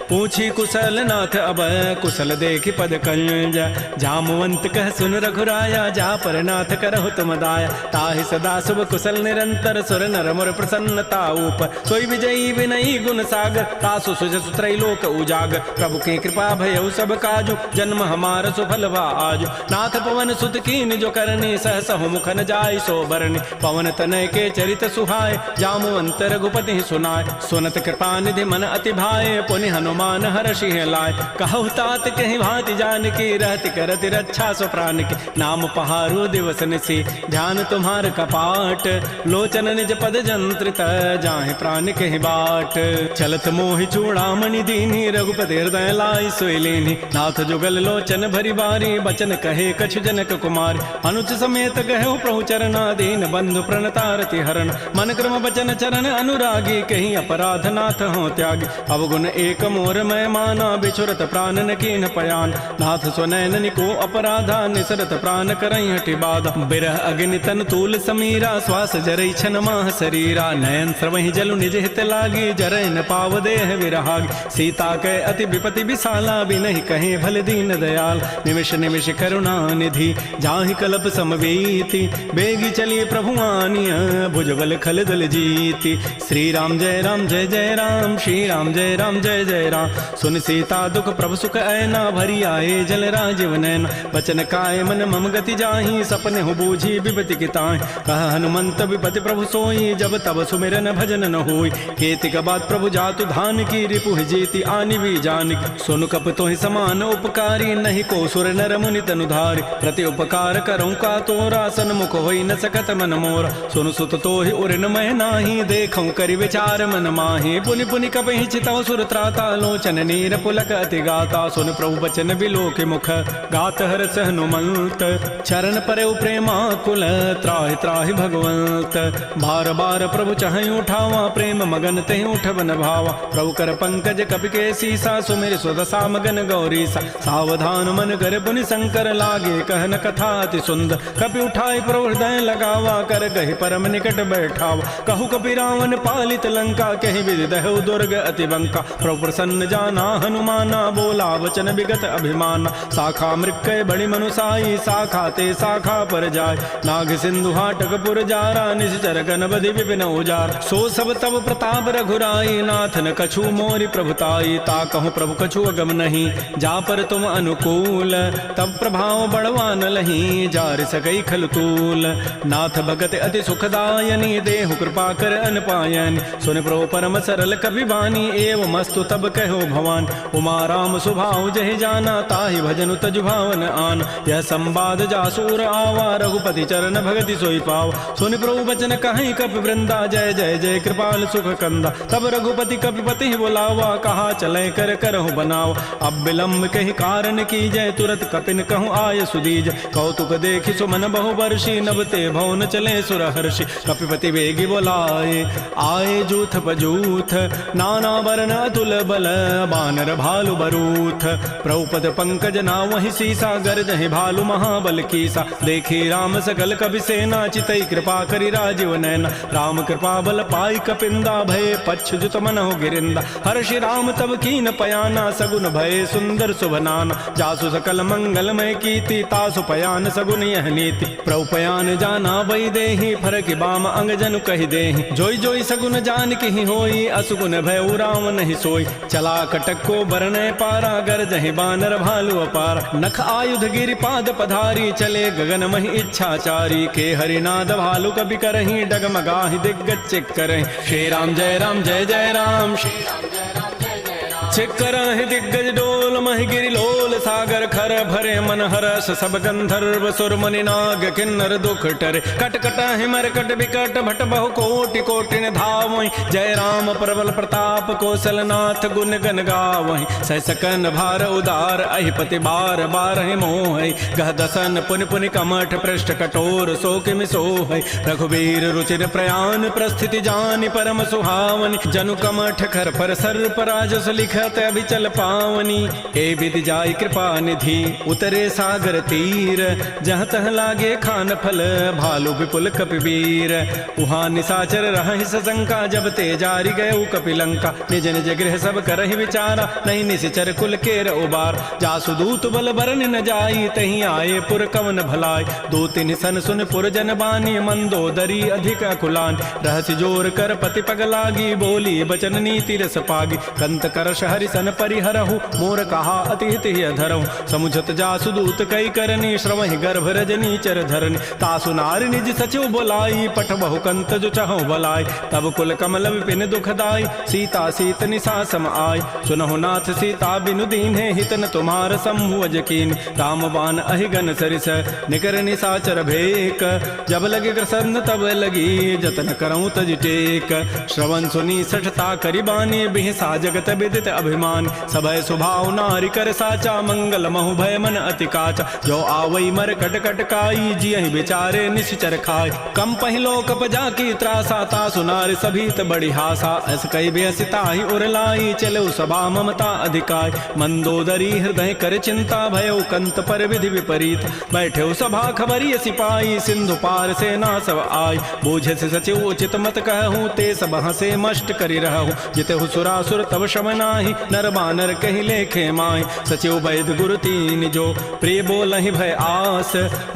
[SPEAKER 1] पूछी कुशल नाथ अब, कुशल देखी पद कंज। जामवंत कह सुन रघुराया, जा पर नाथ करहु तुम दाया। ताहि सदा शुभ कुशल निरंतर, सुर नर मुर प्रसन्नता ऊपर। सोई विजयी विनयी गुण सागर, तासु सुजसु त्रैलोक उजागर। प्रभु की कृपा भयउ सब काजु, जन्म हमार सुफल भा आजु। नाथ पवन सुत कीन जो करनी, सहसहु मुखन जाय सो बरनी। पवन तनय के चरित सुहाय, जामवंत रघुपति सुनाय। सुनत कृपा निधि मन अति भाए, पुनि हनुमान हर्षि लाय। कहु तात कहि भांति जानकी, रहति करति रक्षा सो प्राण की। नाम पहारो दिवस निसी, ध्यान तुम्हार कपाट। लोचन निज पद जंत्रित, जाहि प्राण कहि बाट। चलत मोहि चूड़ामणि दीनी, रघुपति हृदय लाई सोई लीनी। नाथ जुगल लोचन भरी बारी, बचन कहे कछु जनक कुमार। अनुच समेत गहु प्रभु चरणा, दीन बंधु प्रणतारति हरण। मन क्रम बचन चरण अनुरागी, कहीं अपराध नाथ हो त्यागी। अवगुण एक मोर मैं माना, बिछुरत प्राण न कीन पयान। नाथ स्वनैन निको अपराधा, निसरत प्राण करई हटि बाधा। बिरह अग्नि तन तूल समीरा, श्वास जरई छन माह शरीरा। नयन स्रवहि जलु निज हित लागी, जरय न पाव देह विरहागी। सीता के अति विपति विशाला, बिनहि कहे भल दीन दयाल। निमिष निमिष करुणा निधि, जाहि कलप समवेति। बेगी चलिए प्रभु आनिया, भुजबल खल दल जीति। श्री राम जय राम जय जय राम, श्री राम जय राम जय जय राम। सुन सीता दुख प्रभु सुख ऐना, भरी आए जल राजीव नैना। बचन काय मन मम गति जाहि, सपने हो बूझी विपति की ताहि। कह हनुमंत विपति प्रभु सोई, जब तब सुमिरन भजन न होई। केतिक बाद प्रभु जातु धान की, रिपु जीति आनि भी जानकी। सुन कप तोहि समान उपकारी, नहीं को सुर नर मुनि तनु धारि। प्रति उपकार करऊँ का तोरा, सन्मुख होई न सकत मन मोरा। सुन सुत तोहि उरन मैं नाही, देखऊँ करि विचार मन माहि। पुनि पुनि कपहि चितव सुर त्राता, लोचन नीर पुलक अति गाता। सुन प्रभु बचन बिलोक मुख, गात हरस हनुमंत। चरण परउ प्रेमाकुल, त्राहि त्राहि भगवंत। बार बार प्रभु चहई उठावा, प्रेम मगन तहि उठबन भावा। प्रभु कर पंकज कपि के सीसा, सुमिर सुदशा मगन गौरीसा। सावधान मन कर पुनि शंकर, लागे कहन कथा अति सुंदर। कपि उठाई प्रभु हृदय लगावा, कर गहि परम निकट बैठावा। कहु कपि रावण पालित लंका, कहि विधि दहु दुर्ग अति बंका। प्रभु प्रसन्न जाना हनुमाना, बोला वचन विगत अभिमाना। शाखा मृक्कय बड़ि मनुसाई, शाखा ते शाखा पर जाय। नाग सिंधु हाटक पुर जारा, निश्चर गण बधि विपिन उजार। सो सब तब प्रताप रघुराई, नाथ न कछु मोरि प्रभुताई। ता कहूँ प्रभु कछु अगम नहीं, जा पर तुम अनुकूल। तब प्रभाव बड़वान लही, जार सकई खल तूल। नाथ भगत अति सुखदायनी, देहु कृपा कर अनपायनी। सुन प्रभु परम सरल कवि बानी, एव मस्तु तब कहो भवान। उमा राम सुभाव जहि जाना, ताहि भजनु तजु भावन आन। यह संवाद जासूर आवा, रघुपति चरण भगति सोई पाव। सुन प्रभु बचन कहीं कपि वृंदा, जय जय जय कृपाल सुख कंदा। तब रघुपति कपिपति बुलावा, कहा चले कर करहु बनाव। अब विलम्ब कहि कारण की जय, तुरत कपिन कहूँ आय सुदीज। कौतुक देखि सुमन बहु वर्षी, नबते भवन चले सुर हर्षि। कपिपति वेगी बोलाए, आए जूथ पजूथ। नाना वर्ण अतुल बल, बानर भालु बरूथ। प्रभुपद पंकज नावहि सीसा, गर्जहि भालु महाबल कीसा। देखी राम सकल कपि सेना, चितई कृपा करि राजीव नैना। राम कृपा बल पाई कपिंदा, भय पच्छ जुत मन हो गिरिंदा। हर्षि राम तब कीन पयाना, सगुन भय सुंदर शुभनाना। जासु सकल मंगलमय कीति, तासु पयान सगुन यह नीति। प्रभु पयान जाना वै देहि, फरकि बाम अंग जनु कहि देहि। जोई जोई सगुन जान की होई, असुगुन भय राम नहीं सोई। चला कटक को बरनय पारा, गरजहि बानर भालु अपार। नख आयुध गिरि पाद पधारी, चले गगन महि इच्छाचारी। के हरिनाद भालु कबि करहि, डगमगाहि दिग्गज चिक करहि। श्री राम जय जय राम, श्री राम जय राम जय जय राम। छिकर दिग्गज डोल महि गिरि लोल सागर खर भरे मन हरस सब गंधर्व सुर मुनि नाग किन्नर दुख टरे कट कट हिमर कट विकट भट बहु कोटि कोटिन धावहि जय राम प्रबल प्रताप कौशलनाथ गुण गन गावहि सह सकन भार उदार अहिपति बार बार मोह गह दसन पुनि पुनि कमठ पृष्ठ कठोर शोक सोह रघुवीर रुचिर प्रयाण प्रस्थिति जानि परम सुहावनि जनु कमठ खर पर सर्प राजस लिखत अभिचल पावनी ए विधि जाय कृपा निधि उतरे सागर तीर जहाँ तह लागे खान फल भालु विपुल कपिवीर उहाँ निशाचर रहि सशंका जब ते जारी गए कपिलंका निज निज गृह सब करहि विचारा नहीं निशिचर कुल केर उबार जासु दूत बल बरन न जाई तहीं आए पुर कवन भलाई दो तिन सन सुन पुर जन बानी मंदोदरी अधिक कुलान रहस्य जोर कर पति पग लागी बोली बचन नीति रस पागी कंत करश हरि सन परिहरहु मोर कहा अति हित धरहु समुझत जासु दूत कई करनी श्रवहि गर्भ रजनी चर धरनी तासु नारी निज सचिव बोलाई पठ बहु कंत जो चहु बलाई तब कुल कमल विपिन दुखदाई सीता सीत निशा सम आय सुनहु नाथ सीता बिनु दीन्हे हितन तुम्हार समूह जकीन राम बाण अहिगन सरिस निकर निशाचर भेक जब लगे प्रसन्न तब लगी जतन करऊं तज टेक श्रवण सुनी सठता करिबानी बिहसा जगत विदित अभिमान सभय सुभाव नारी कर साचा मंगल महु भय मन अति काचा जो आवई मर कट कट काई जियहि बेचारे निश्चर खाय कम पहिलो कप जाकी त्रासा ता सुनार सभीत बड़ी हासा अस कई बेसिता ही उरलाई चलो सभा ममता अधिकाय मंदोदरी हृदय कर चिंता भयो कंत पर विधि विपरीत बैठे सभा खबरी सिपाही सिंधु पार से ना सब आय बूझे से सचिव उचित मत कहूँ ते सब हसे मष्ट करी रहूँ जिते सुरासुर तब शम नाही नर बानर कही लेखे माय सचिव वैद गुरु तीन जो प्रिय बोलहि भय आस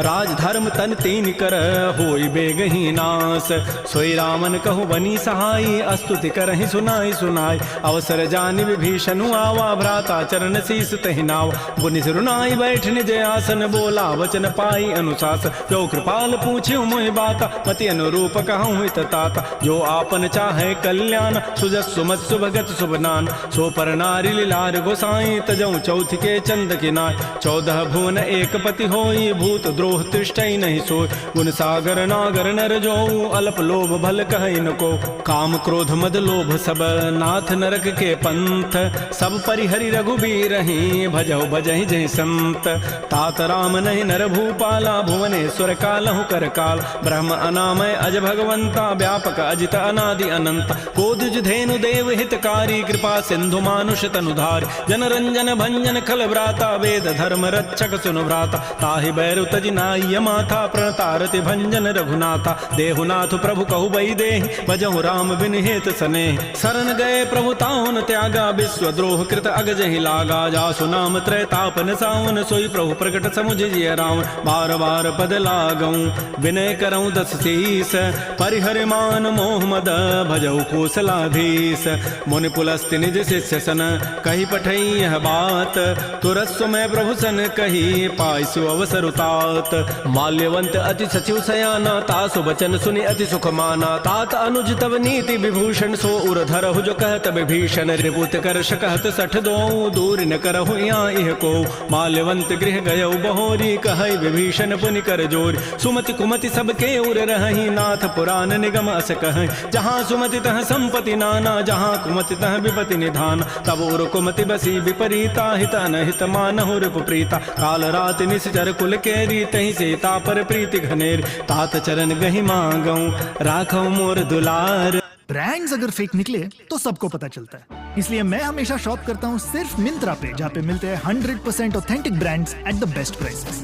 [SPEAKER 1] राज धर्म तन तीन कर होई बेगही नास सोई रामन कहु बनी सहाई अस्तुति करहि सुनाई सुनाई अवसर जानि विभीषणु आवा भ्राता चरण शीस तहि नाव पुनि सिरुनाई बैठ निज आसन बोला वचन पाई अनुशास जो कृपाल पूछ्यु मोहि बाता मति अनुरूप कहूँ हित ताता जो आपन चाहे कल्याण सुजस सुमत सुभगत सुबनान सो पर नारी लीलार गोसाई तजऊ चौथ के चंद किनाय 14 भुवन एक पति होई भूत द्रोह तृष्टि नहीं सोय गुण सागर नागर नर जो अल्प लोभ भल कहि न को काम क्रोध मद लोभ सब नाथ नरक के पंथ सब परिहरि रघुबीर रही भजऊ भजहि जहि संत तात राम नहीं नर भूपाला भुवनेश्वर कालहु कर काल ब्रह्म अनामय अज भगवंता व्यापक अजित अनादि अनंत कोदुज धेनु देव हितकारी कृपा सिंधु मानुष तनुधार जन रंजन भंजन खल व्राता वेद धर्म रक्षक सुनु भ्राता ताहि बैरु तजि नाय माथा प्रणतारति भंजन रघुनाथा देहुनाथ प्रभु कहु बई देहि भजहु राम बिन हेत सने शरण गए प्रभु ताहुन त्यागा विश्व द्रोह कृत अगजहि लागा जासु नाम त्रैतापन सावन सोई प्रभु प्रकट समुझ जिय राम बार बार पद लागऊं विनय करऊं दस शीस परिहर मान मोह मद भजऊ कौशलाधीश मुनि पुलस्ति निज शिष्य सन कही पठई यह बात तुरस्व में प्रभु सन कही पाइसु अवसर उतात माल्यवंत अति सचिव सयाना तासु बचन सुनि अति सुख माना तात अनुज तब नीति विभूषण सो उर धरहु जो कहत विभीषण रिपुत करश कहत सठ दो दूर न करहु यहाँ इह को माल्यवंत गृह गयौ बहोरी कहई विभीषण पुनि कर जोर सुमति कुमति सबके उर रही नाथ पुराण निगम अस कह जहाँ सुमति तह संपति नाना जहाँ कुमति तह विपति निधान तब उर कुमति बसी विपरीता हित अनहित मानहु रिपु प्रीता काल रात निश्चर कुल केरी तहि सीता पर प्रीति घनेर तात चरण गहि मांगऊं राखौ मोर दुलार।
[SPEAKER 5] ब्रांड्स अगर फेक निकले तो सबको पता चलता है, इसलिए मैं हमेशा शॉप करता हूँ सिर्फ मिंत्रा पे, जहाँ पे मिलते हैं 100% authentic brands at the best prices.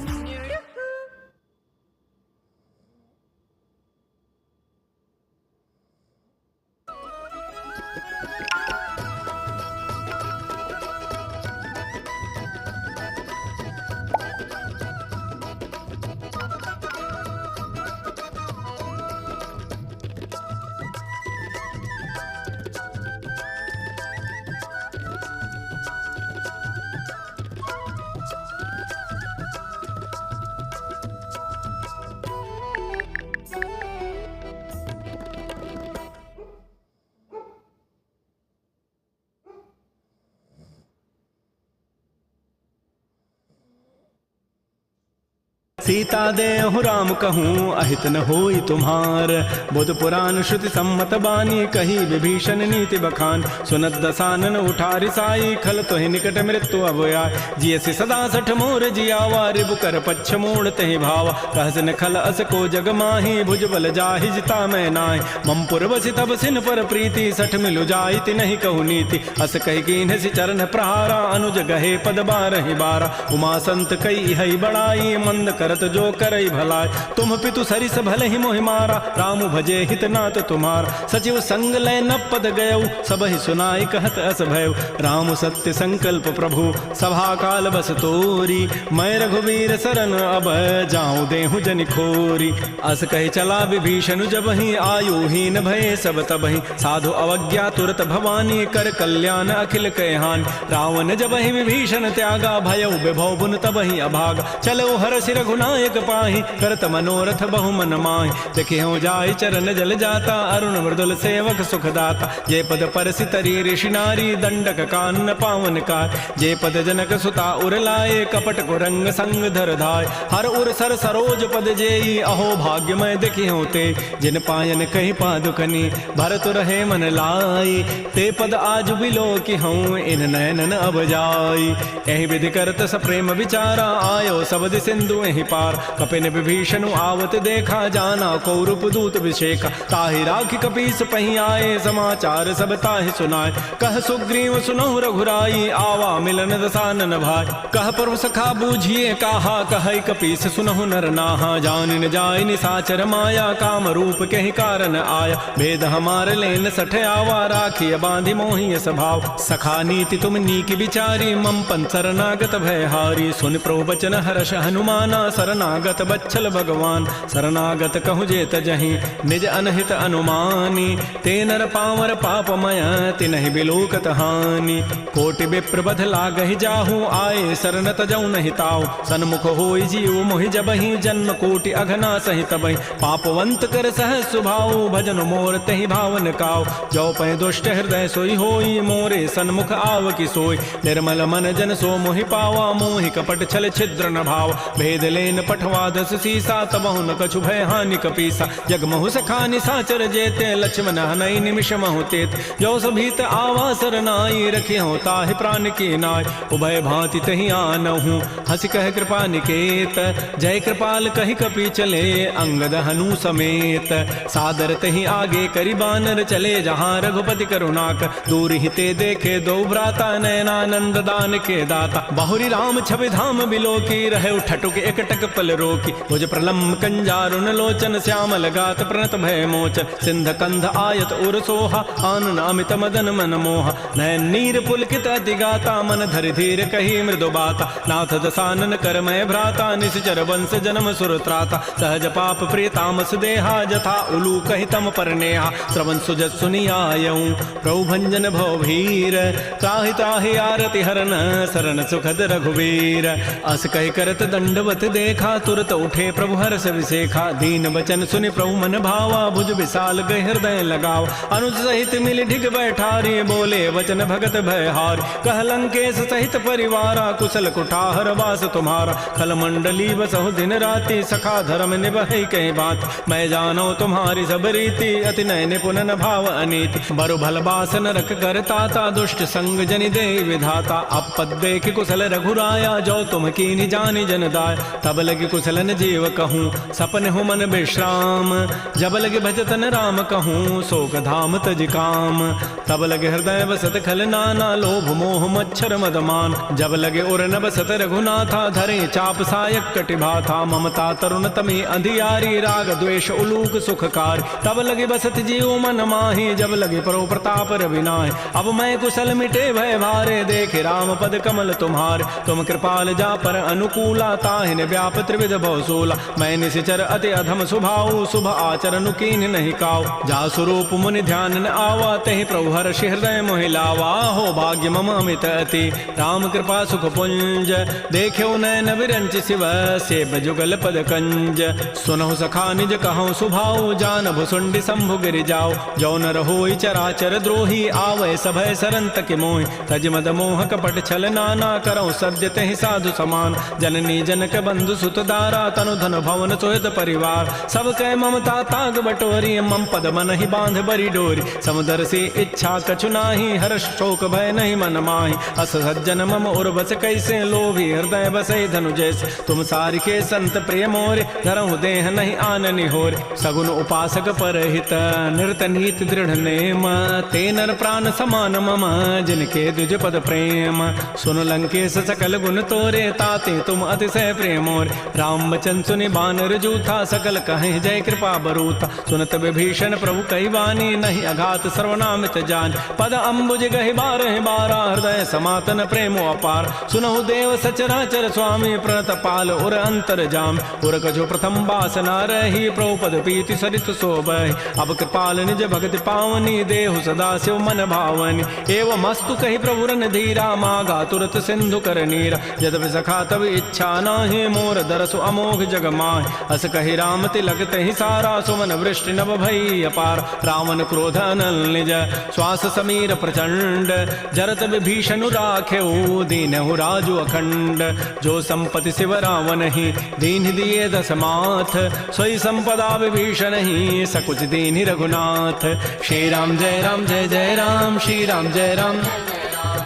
[SPEAKER 1] Sita देहु राम कहूँ अहित न होई तुम्हार। बुध पुराण श्रुति सम्मत बानी कही विभीषण नीति बखान। सुनत दसानन उठारि साई खल तो निकट मृत्यु अब आय। जियसि सदा सठ मोर जियावा रिबु कर पच्छ मोड़ तहि भावा। कहसन खल अस को जग माही भुज बल जाहि जिता मैं नाहि। मम पुरबसि तब सिन पर प्रीति सठ मिलु जाइति नहीं कहु नीति। अस कहि कीन्हसि चरण प्रहारा अनुज गहे पद बारहि बारा। उमा संत कई हई बड़ाई मंद करत जो करई भलाई। तुम पितु सरिस भले ही मोहि मारा राम भजे हित नाथ तुम्हारा। सचिव संग लय न पद गयऊ सब ही सुनाई कहत अस भयऊ। राम सत्य संकल्प प्रभु सभा काल बस तोरी। मैं रघुवीर सरन अब जाऊं देहु जनि खोरी। अस कहे चला विभीषण जब ही आयुहीन भये सब तबहि। साधु अवज्ञा तुरत भवानी कर कल्याण अखिल कहान। रावण जब ही विभीषण त्यागा भयउ विभव बुन तबहि अभागा। चलो हरषि रघुनायक पाहि करत मनोरथ बहु मन माहि। देखि हो जाय चरण जल जाता अरुण मृदुल सेवक सुखदाता। जे पद परसि तरी ऋषि नारी दंडक कानन पावन कार। जे पद जनक सुता उर लाए कपट को रंग संग धर धाय। हर उर सर सरोज पद जेई अहो भाग्य मैं देखि होते। जिन पायन कही पादुकनी भरत रहे मन लाई। ते पद आज बिलो कि हूँ इन नयनन अब जाई। एहि विधि करत सप्रेम विचारा आयो सबद सिंधु एहि पार। कपिन विभीषण आवत देखा जाना कौरूप दूत विषेका। ताहि राखि कपीस पही आए समाचार सब ताहि सुनाए। कह सुग्रीव सुनहु रघुराई आवा मिलन दसानन भाई। कह परम सखा बूझिए कहा कह कपीस सुनहु नर नाहा। जान न जाय निसाचर माया काम रूप के ही कारण आया। भेद हमार लेन सठ आवा राखिय बांधि मोहि स्वभाव। सखा नीति तुम नीक विचारी मम पन शरणागत भय हारी। सुन प्रभु बचन हर्ष हनुमाना शरणागत बच्छल भगवान। शरणागत कहु जे तजहि निज अनहित अनुमानी। ते नर पावर पापमय तिनहि बिलोकत हानि। कोटि विप्र बध लागहि जाहु आए शरण तजौ नहीं ताऊ। सन्मुख होई जीव मोहि जबहि जन्म कोटि अघना सहि तबहि। पापवंत कर सह सुभाऊ भजन मोर तहि भावन काऊ। जो पै दुष्ट हृदय सोई होई मोरे सन्मुख आव कि सोई। निर्मल मन जन सो मोहि पावा मोहि कपट छल छिद्र न भाव। भेद लेन पठवा दस सीसा तबहु न कछु भय हानि कपीसा। जग महु सखा निसाचर जेते लक्ष्मण हनई निमिष महु तेत। जो सभीत आवा सरनाई रखि हो ताहि प्राण की नाय। उभय भांति तहि आनहु हंस कह कृपा निकेत। जय कृपाल कहि कपि चले अंगद हनु समेत। सादर तहि आगे करि बानर चले जहाँ रघुपति करुणाकर। दूर हिते देखे दो भ्राता नयनानंद दान के दाता। बहुरी राम छवि धाम बिलो की रहे ठटुक एकटक पल रोकी। भुज प्रलम्ब कंजारुन लोचन श्यामल गात प्रणत भय मोचन। सिंध कंध आयत उर सोहा आनन अमित मदन मन मोहा। नयन नीर पुलकित अति गाता मन धरि धीर कही मृदु बाता। नाथ दसानन कर मैं भ्राता निश्चर वंश जन्म सुर त्राता। सहज पाप प्रिय तामस देहा जथा उलू कहि तम पर नेहा। श्रवण सुजत सुनि आयऊं प्रभु भंजन भव भीर। त्राहि त्राहि आरति हरन शरण सुखद रघुवीर। अस कहि करत दंडवत देखा तुरत उठे प्रभु हर्ष विसेखा। दीन बचन सुनि प्रभु मन भावा भुज विशाल गहि हृदय लगाव। अनुज सहित मिल ढिग बैठारी बोले वचन भगत भय हार। कह लंकेश सहित परिवारा कुशल कुठार वास तुम्हारा। खल मंडली बसहु दिन राति सखा धर्म निभहि कहीं बात। मैं जानो तुम्हारी सब रीति अति नय निपुण न भाव अनीति। बरु भल बासन रख कर ताता दुष्ट संग जनि दे विधाता। अपद देख कुशल रघुराया जो तुम कीनि जानि जन दाय। तब लगे कुशलन जीव कहूँ सपन हो मन विश्राम। जब लगे भजतन राम कहूँ शोक धाम तज काम। तब लगे हृदय बसत खल नाना लोभ मोह मच्छर मदमान। जब लगे उर न बसत रघुनाथा धरे चाप सायक कटिभा था। ममता तरुण तमी अंधियारी राग द्वेष उलूक सुखकार। तब लगे बसत जीव मन माही जब लगे परो प्रताप रविनाय। अब मैं कुशल मिटे भय भारे देखे राम पद कमल तुम्हारे। तुम कृपाल जा पर अनुकूला ताहिन व्याप त्रिविध भवसूला। मैं निशिचर अति अधम स्वभाव शुभ आचरण कीन नहीं काव। जा स्वरूप मुनि ध्यान न आवा तहि प्रभु हर्षि हृदय मोहि लावा। हो भाग्य मम अमित अति राम कृपा सुख पुंज। देख्यो नयन विरंच शिव सेब जुगल पद कंज। सुनहु सखा निज कहूँ सुभाव जान भुसुंडि शंभु गिरि जाओ। जो न रहोई चराचर द्रोही आवै सभय सरंत के मोहि। तज मद मोह कपट छल नाना करऊँ सद्य तहि साधु समान। जननी जनक बंधु सुत दारा तनु धन भवन सोहित परिवार सब कह ममता ताग बटोरी मम पद मन ही बांध बरी डोरी समुदर से इच्छा कछु नाही हर्ष शोक भय नहीं मन माही अस सज्जन मम उर्वस कैसे लोभी हृदय बसे धनु जैसे तुम सारि के संत प्रिय मोरे धरहु देह नहीं आननि होरे सगुन उपासक परहित निरत नीति दृढ़ नेम ते नर प्राण समान मम जिनके द्विज पद प्रेम सुन लंकेश सकल गुण तोरे ताते तुम अतिशय प्रेम मोरे राम बचन सुनि बानर जूथा सकल कहे जय कृपा बरूथा सुनत विभीषण प्रभु कही वानी नहीं अघात सर्वनामित जान पद अम्बुज गहि बारह बारा हृदय समातन प्रेम अपार सुनहु देव सचराचर स्वामी प्रणत पाल उर अंतर जाम उर कछो प्रथम वासना रही प्रभु पद पीति सरित शोभहि अब कृपाल निज भगति पावनी देहु सदा शिव मन भावनी एवं मस्तु कही प्रभु रन धीरा मागा तुरत सिंधु कर नीरा यद्यपि सखा तब इच्छा नाही मोर दरसु अमोघ जग माहि अस कही राम तिलक तहि सारा सुमन वृष्टि नभ भई अपार रावण क्रोध अनल निज श्वास समीर प्रचंड जरत विभीषण राखेऊ दीनहु राजु अखंड जो संपत्ति शिव रावण ही दीन दिए दस माथ सोई संपदा विभीषण ही सकुच दीन रघुनाथ श्री राम जय राम जय जय राम श्री राम जय राम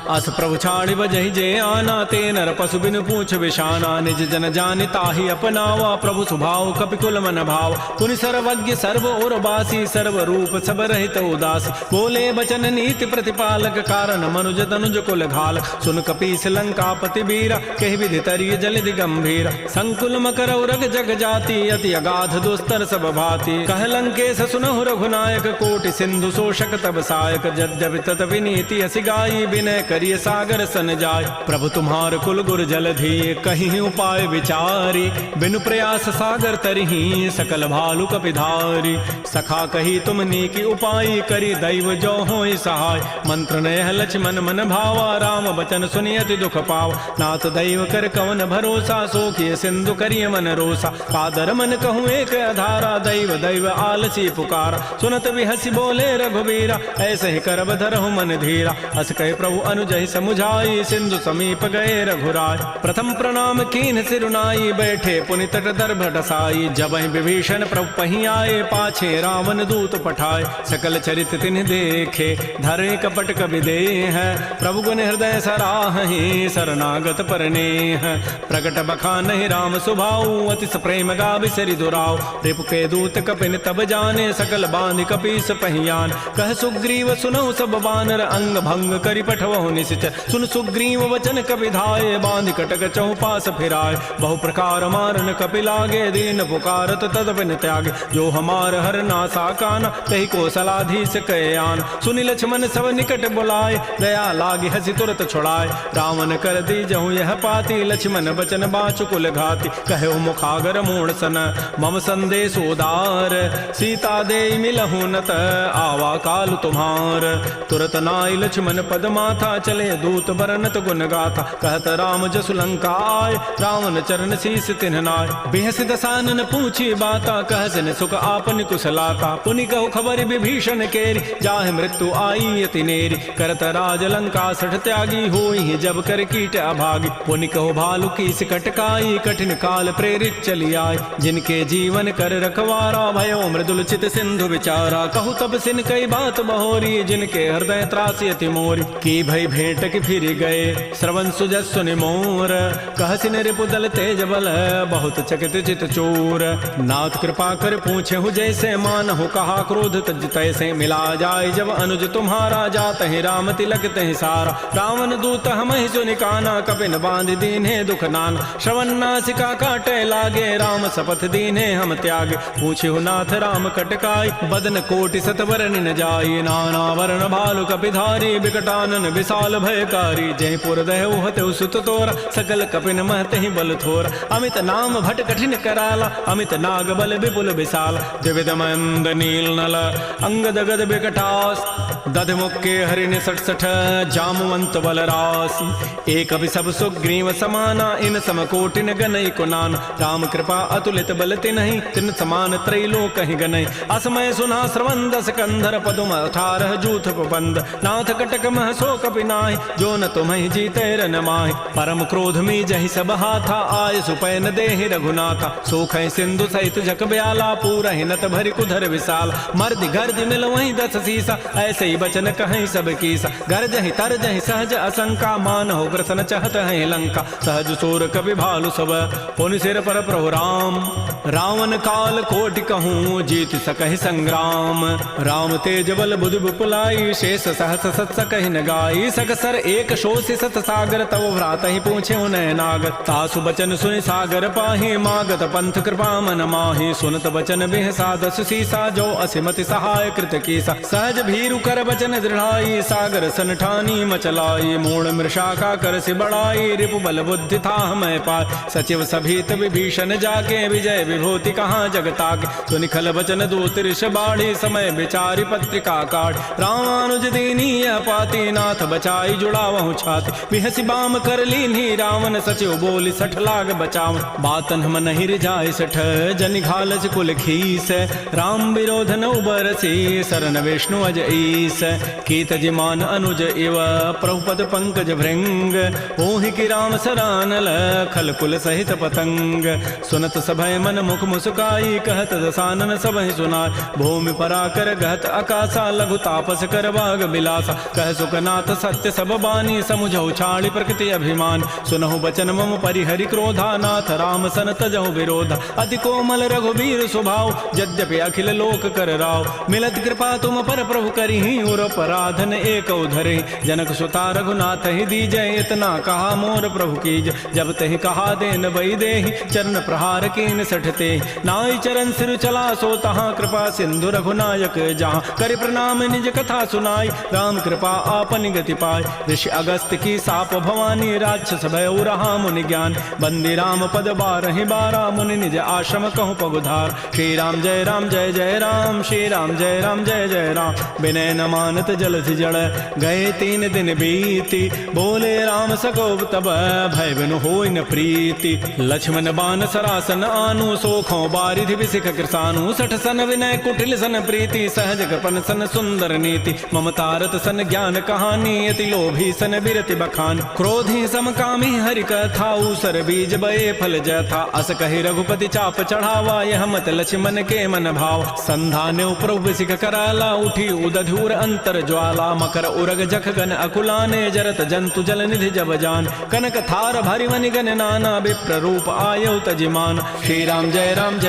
[SPEAKER 1] अस प्रभु छाड़ि बजहि जे आना ते नर पशु बिनु पूछ विशाना निज जन जानि ताहि अपनावा प्रभु सुभाव कपिकुल मन भाव पुनि सर्वज्ञ सर्व और बासी सर्व रूप सब रहित उदासी बोले बचन नीति प्रतिपालक कारण मनुज तनुज कुल घाल सुन कपीस लंकापति बीरा कहि विधि तरिय जलधि गंभीर संकुल मकर उरग जग जाति अति अगाध दुस्तर सब भाति कह लंकेश सुनहु रघुनायक कोटि सिंधु शोषक तब सायक जद्यपि तदपि नीति असि गाई विनय करिय सागर सन जाय प्रभु तुम्हार कुल गुर जलधि कहीं उपाय विचारी बिनु प्रयास सागर तरही सकल भालु कपिधारी सखा कही तुम नीकी उपाय करी दैव जो होय सहाय मंत्र नयह लक्ष्मण मन भावा राम बचन सुनियति दुख पाव नाथ दैव कर कवन भरोसा सोखिय सिंधु करिय मन रोसा कादर मन कहूँ एक अधारा दैव दैव आलसी पुकारा सुनत विहसी बोले रघुबीरा ऐसे ही करब धरहु मन धीरा अस कहे प्रभु अनुजहि समुझाई सिंधु समीप गए रघुराय प्रथम प्रणाम कीन सिरुनाई बैठे पुनि तट दर्भ डसाई जबहि विभीषण प्रभु पही आए पाछे रावण दूत पठाए सकल चरित तिन्ह देखे धरे कपट कवि देह प्रभु गुण हृदय सराहि शरणागत परनेह प्रगट बखानहि राम सुभाऊ अति प्रेम गावि सरि दुराव रिपु के दूत कपिन तब जाने सकल बांधि कपीस पहियान कह सुग्रीव सुनहु सब बानर अंग भंग करि पठवहु निश्चय सुन सुग्रीव वचन कपिधाये बांधि कटक चहुपास फिराय बहु प्रकार मारन कपि लागे दीन पुकारत तदपिन त्यागे जो हमार हर नासा कान तहि को सलाधीस कयान सुनि लक्ष्मण सब निकट बुलाए दया लागी हसी तुरत छुड़ाए रावण कर दी जहु यह पाती लक्ष्मण बचन बाचु कुल घाती कहो मुखागर मूण सन मम संदेश उदार सीता दे मिलहु नत आवा काल तुम्हार तुरत नाई लक्ष्मण पद माथा चले दूत बरनत गुण गाथा कहत राम जसु लंका आय रावण चरण शीस तिन्ह नाय बेहस दसानन पूछी बाता कहसन सुख आपन कुशलाता पुनि कहु खबर विभीषण केरी जाहि मृत्यु आई अति नेरी करत राज लंका सठ त्यागी होई जब कर कीट अभागी पुनि कहु भालु की कटकाई कठिन काल प्रेरित चली आय जिनके जीवन कर रखवारा भयो मृदुल चित सिंधु विचारा कहु तब सिन कई बात बहोरी जिनके हृदय त्रासी अति मोरी की भई भेंट की फिर गए श्रवण सुजस सुनि मोर कहसिन रिपुदल तेज बल बहुत चकित चित चोर नाथ कृपा कर पूछे हु जैसे मानहु कहा क्रोध तज तैसे मिला जाय जब अनुज तुम्हारा जात है राम तिलक तहि सारा रावण दूत हम ही सुनि काना कपिन बांध दीन्हे दुख नाना श्रवण नासिका काटे लागे राम शपथ दीन्हे हम त्यागे पूछे हु नाथ राम कटकाई बदन कोटि सतवरन न जाई नाना वर्ण भालु कपिधारी विकटानन विशाल भयकारी जयपुर दहु हतु सुत तोरा सकल कपिन महते ही बल थोर अमित नाम भट कठिन कराला अमित नाग बल विपुल विशाल दिविध मंद नील नल अंगद गद विकटास दध मुक्के हरिण 66 जामवंत बलरासी, एक अभि सब सुग्रीव समाना, इन समकोटिन गनई कुनान, राम कृपा अतुलित बल तिन्हि, तिन समान त्रैलोक ही गनई, असमय सुना श्रवण दस कंधर, पदुम 18 जूथ प्रबंध, नाथ कटक मह सो कपि नाहि, जो न तुम्हि जीते रन माहि, परम क्रोध में जहि सब हाथा, आय सुपैन देहि रघुनाथा, सोख सिंधु सहित जक ब्याला, पूरा हिनत भरि कुधर विशाल, मर्दि गर्दि मिल वहीं 10 सीसा, ऐसे ही बचन कहीं सब कीसा, गर्जहि तरजहि सहज असंका, मान हो ग्रसन चहत है लंका, सहज सूर कवि भालु सब, पुनि सिर पर प्रभु राम, रावण काल कोटि कहूँ जीत सकहि संग्राम, राम तेज बल बुधि बुपुलाई, शेष सहस सत सकहि न गाई, सकसर एक शोष सत सागर, तव भ्रात ही पूछे उन्हें नागर, तासु बचन सुनि सागर पाहि, मागत पंथ कृपा मन माहि, सुनत बचन बिह सादस सीसा, जो असिमति सहाय कृत कीसा, सहज भीरु कर बचन दृढ़ाई, सागर सन ठानी मचलाई, मूर्ण मृषा का कर से बढ़ाई, रिपु बल बुद्धि था मैं पाय, सचिव सभीत विभीषण जाके, विजय विभूति कहाँ जगताके, सुनि खल बचन दूत ऋष बाढ़ी, समय विचारि पत्रिका काढ़, रामानुज दीनी पाति, नाथ बचाई जुड़ा वहु छाति, बिहसी बाम कर लीन्ही रावण, सचिव बोली 60 लाग बचाव, बातन हम नहीं रिझाए 60 जनि घालस कुल खीस, राम विरोध न उबरसी, शरण विष्णु अज ईस, कीत जिमान अनुज इव, प्रभुपद पंकज भृंग, ओहि की राम सरानल, खल कुल सहित पतंग, सुनत सभय मन मुख मुस्काई, कहत दसानन सबहि सुनाय, भूमि पराकर गहत आकाशा, लघु तापस कर बाग बिलासा, कह सुखनाथ सत्य सब बानी, समुझौ छाड़ी प्रकृति अभिमान, सुनहु बचन मम परिहरि क्रोधा, नाथ राम सन तजहु विरोधा, अति कोमल रघुबीर स्वभाव, यद्यपि अखिल लोक कर राव, मिलत कृपा तुम पर प्रभु करिहि, उर पराधन एक उधरे, जनक सुता रघुनाथ ही दीजय, इतना कहा मोर प्रभु कीज, जब तहि कहा देन बई देहि, चरण प्रहार कीन 60 ते, नाई चरण सिर चला सो तहाँ, कृपा सिंधु रघुनायक जहाँ, करि प्रणाम निज कथा सुनाई, राम कृपा आपन गति पाय, ऋषि अगस्त की साप भवानी, राक्षस भय रहा मुनि ज्ञान, बंदी राम पद 12 मुनि निज आश्रम कहूँ पगुधार, श्री राम जय राम, श्री राम जय जय राम, विनय न मानत जलधि जड़, गए 3 दिन बीती, बोले राम सकोब तब, भय बिनु होई न प्रीति, लक्ष्मण बान सरासन आनु, सोखों बारिधि विसिख कृसानु, 60 सन विनय कुटिल सन प्रीति, सहज कृपन सन सुंदर नीति, ममतारत सन ज्ञान कहानी, अति लोभी सन बिरति बखान, क्रोधी समकामी हरि कथा, उसर बीज बये फल जथा, अस कहि रघुपति चाप चढ़ावा, यह मत लक्ष्मण के मन भाव, संधान प्रभु सिख कराला, उठी उदधूर अंतर ज्वाला, मकर उरग जख गन अकुलाने, जरत जंतु जल निधि जब जान, कनक थार भरि मनि गन नाना, विप्र रूप आयौ तजिमान, श्री राम जय राम,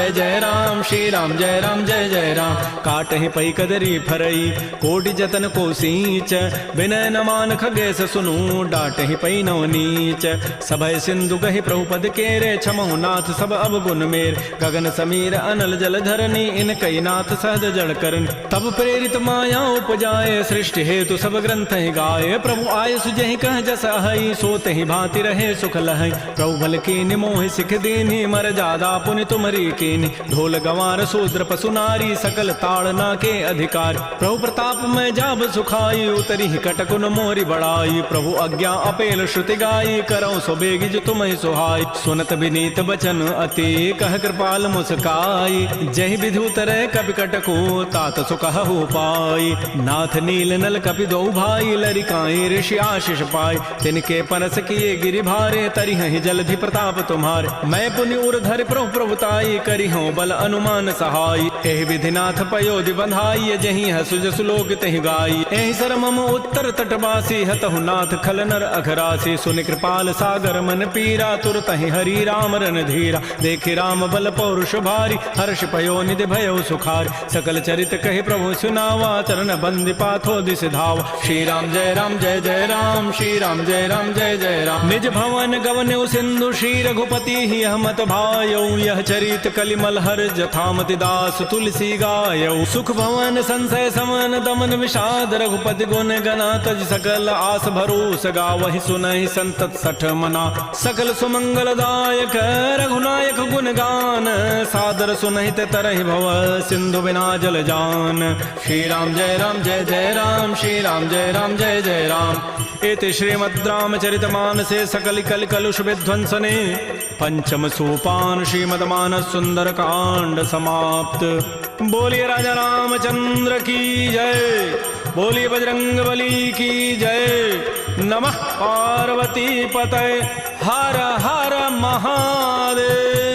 [SPEAKER 1] श्री राम जय जय राम, काटहि पै कदरी फरई, कोटि जतन को सींच, विनय न मान खगेश सुनु, डांटहि पै नव नीच, सभय सिंधु कहि प्रभुपद केरे, क्षमहु नाथ सब अवगुण मेर, गगन समीर अनल जल धरनी, इन कई नाथ सहज जड़ करन, तब प्रेरित माया उपजाए, सृष्टि हेतु सब ग्रंथ ही गाये, प्रभु आय सुजहि कह जस अहै, सोते ही भांति रहे सुख लहै, प्रभु भल कीनि मोहि सिख दीन्हि, मर जादा पुनि तुमरी कीन्हि, ढोल गंवार शूद्र पशु नारी, सकल ताड़ना के अधिकार, प्रभु प्रताप में जाब सुखाई, उतरी ही कटकुन मोरी बड़ाई, प्रभु आज्ञा अपेल श्रुति गाई, करौ सो बेगी जो तुम्हि सुहाई, सुनत विनीत बचन अति, कह कृपाल मुस्काई, जहि विधि उतरै कपि कटको, तात सुकहु पाई, नाथ नील नल कपि दो भाई, लरिकाई ऋषि आशीष पाई, तिनके परस किए गिरि भारे, तरिहि जलधि प्रताप तुम्हारे, मैं पुनि उर धरि प्रभु प्रभुताई, करिहूँ बल अनुमान सहाय, एहि विधिनाथ पयोधि बंधाई, जहि हसु जसु लोक तहि गाई, एहि सर मम उत्तर तटवासी, हतहु नाथ खल नर अघरासी, सुनि कृपाल सागर मन पीरा, तुरत ही हरि राम रन धीरा, देखे राम बल पौरुष भारी, हर्ष पयो निधि भयो सुखार, सकल चरित कहि प्रभु सुनावा, चरण बंदि पाथो दिस धावा, श्री राम जय राम, श्री राम जय जय राम, निज भवन गवन्यु सिंधु, श्री रघुपति ही हमत भायौ, यह चरित कलिमल हर जथामति दास तुलसी गायौ, सुख भवन संशय समन दमन विषाद, रघुपति गुण गना तज सकल आस भरोस गावहि, सुनहि संतत 60 मना, सकल सुमंगल दायक रघुनायक गुण गान, सादर सुनहि ते तरहि भव, सिंधु बिना जल जान, श्री राम जय
[SPEAKER 2] जय जय राम, श्री राम जय राम जय जय राम।
[SPEAKER 1] इति श्रीमद् रामचरितमानसे सकलिकलकलुष विध्वंसने पंचम सोपान श्रीमद्मानस सुंदर कांड समाप्त। बोलिए राजा रामचंद्र की जय, बोलिए बजरंग बली की जय। नमः पार्वती पतये, हर हर महादेव।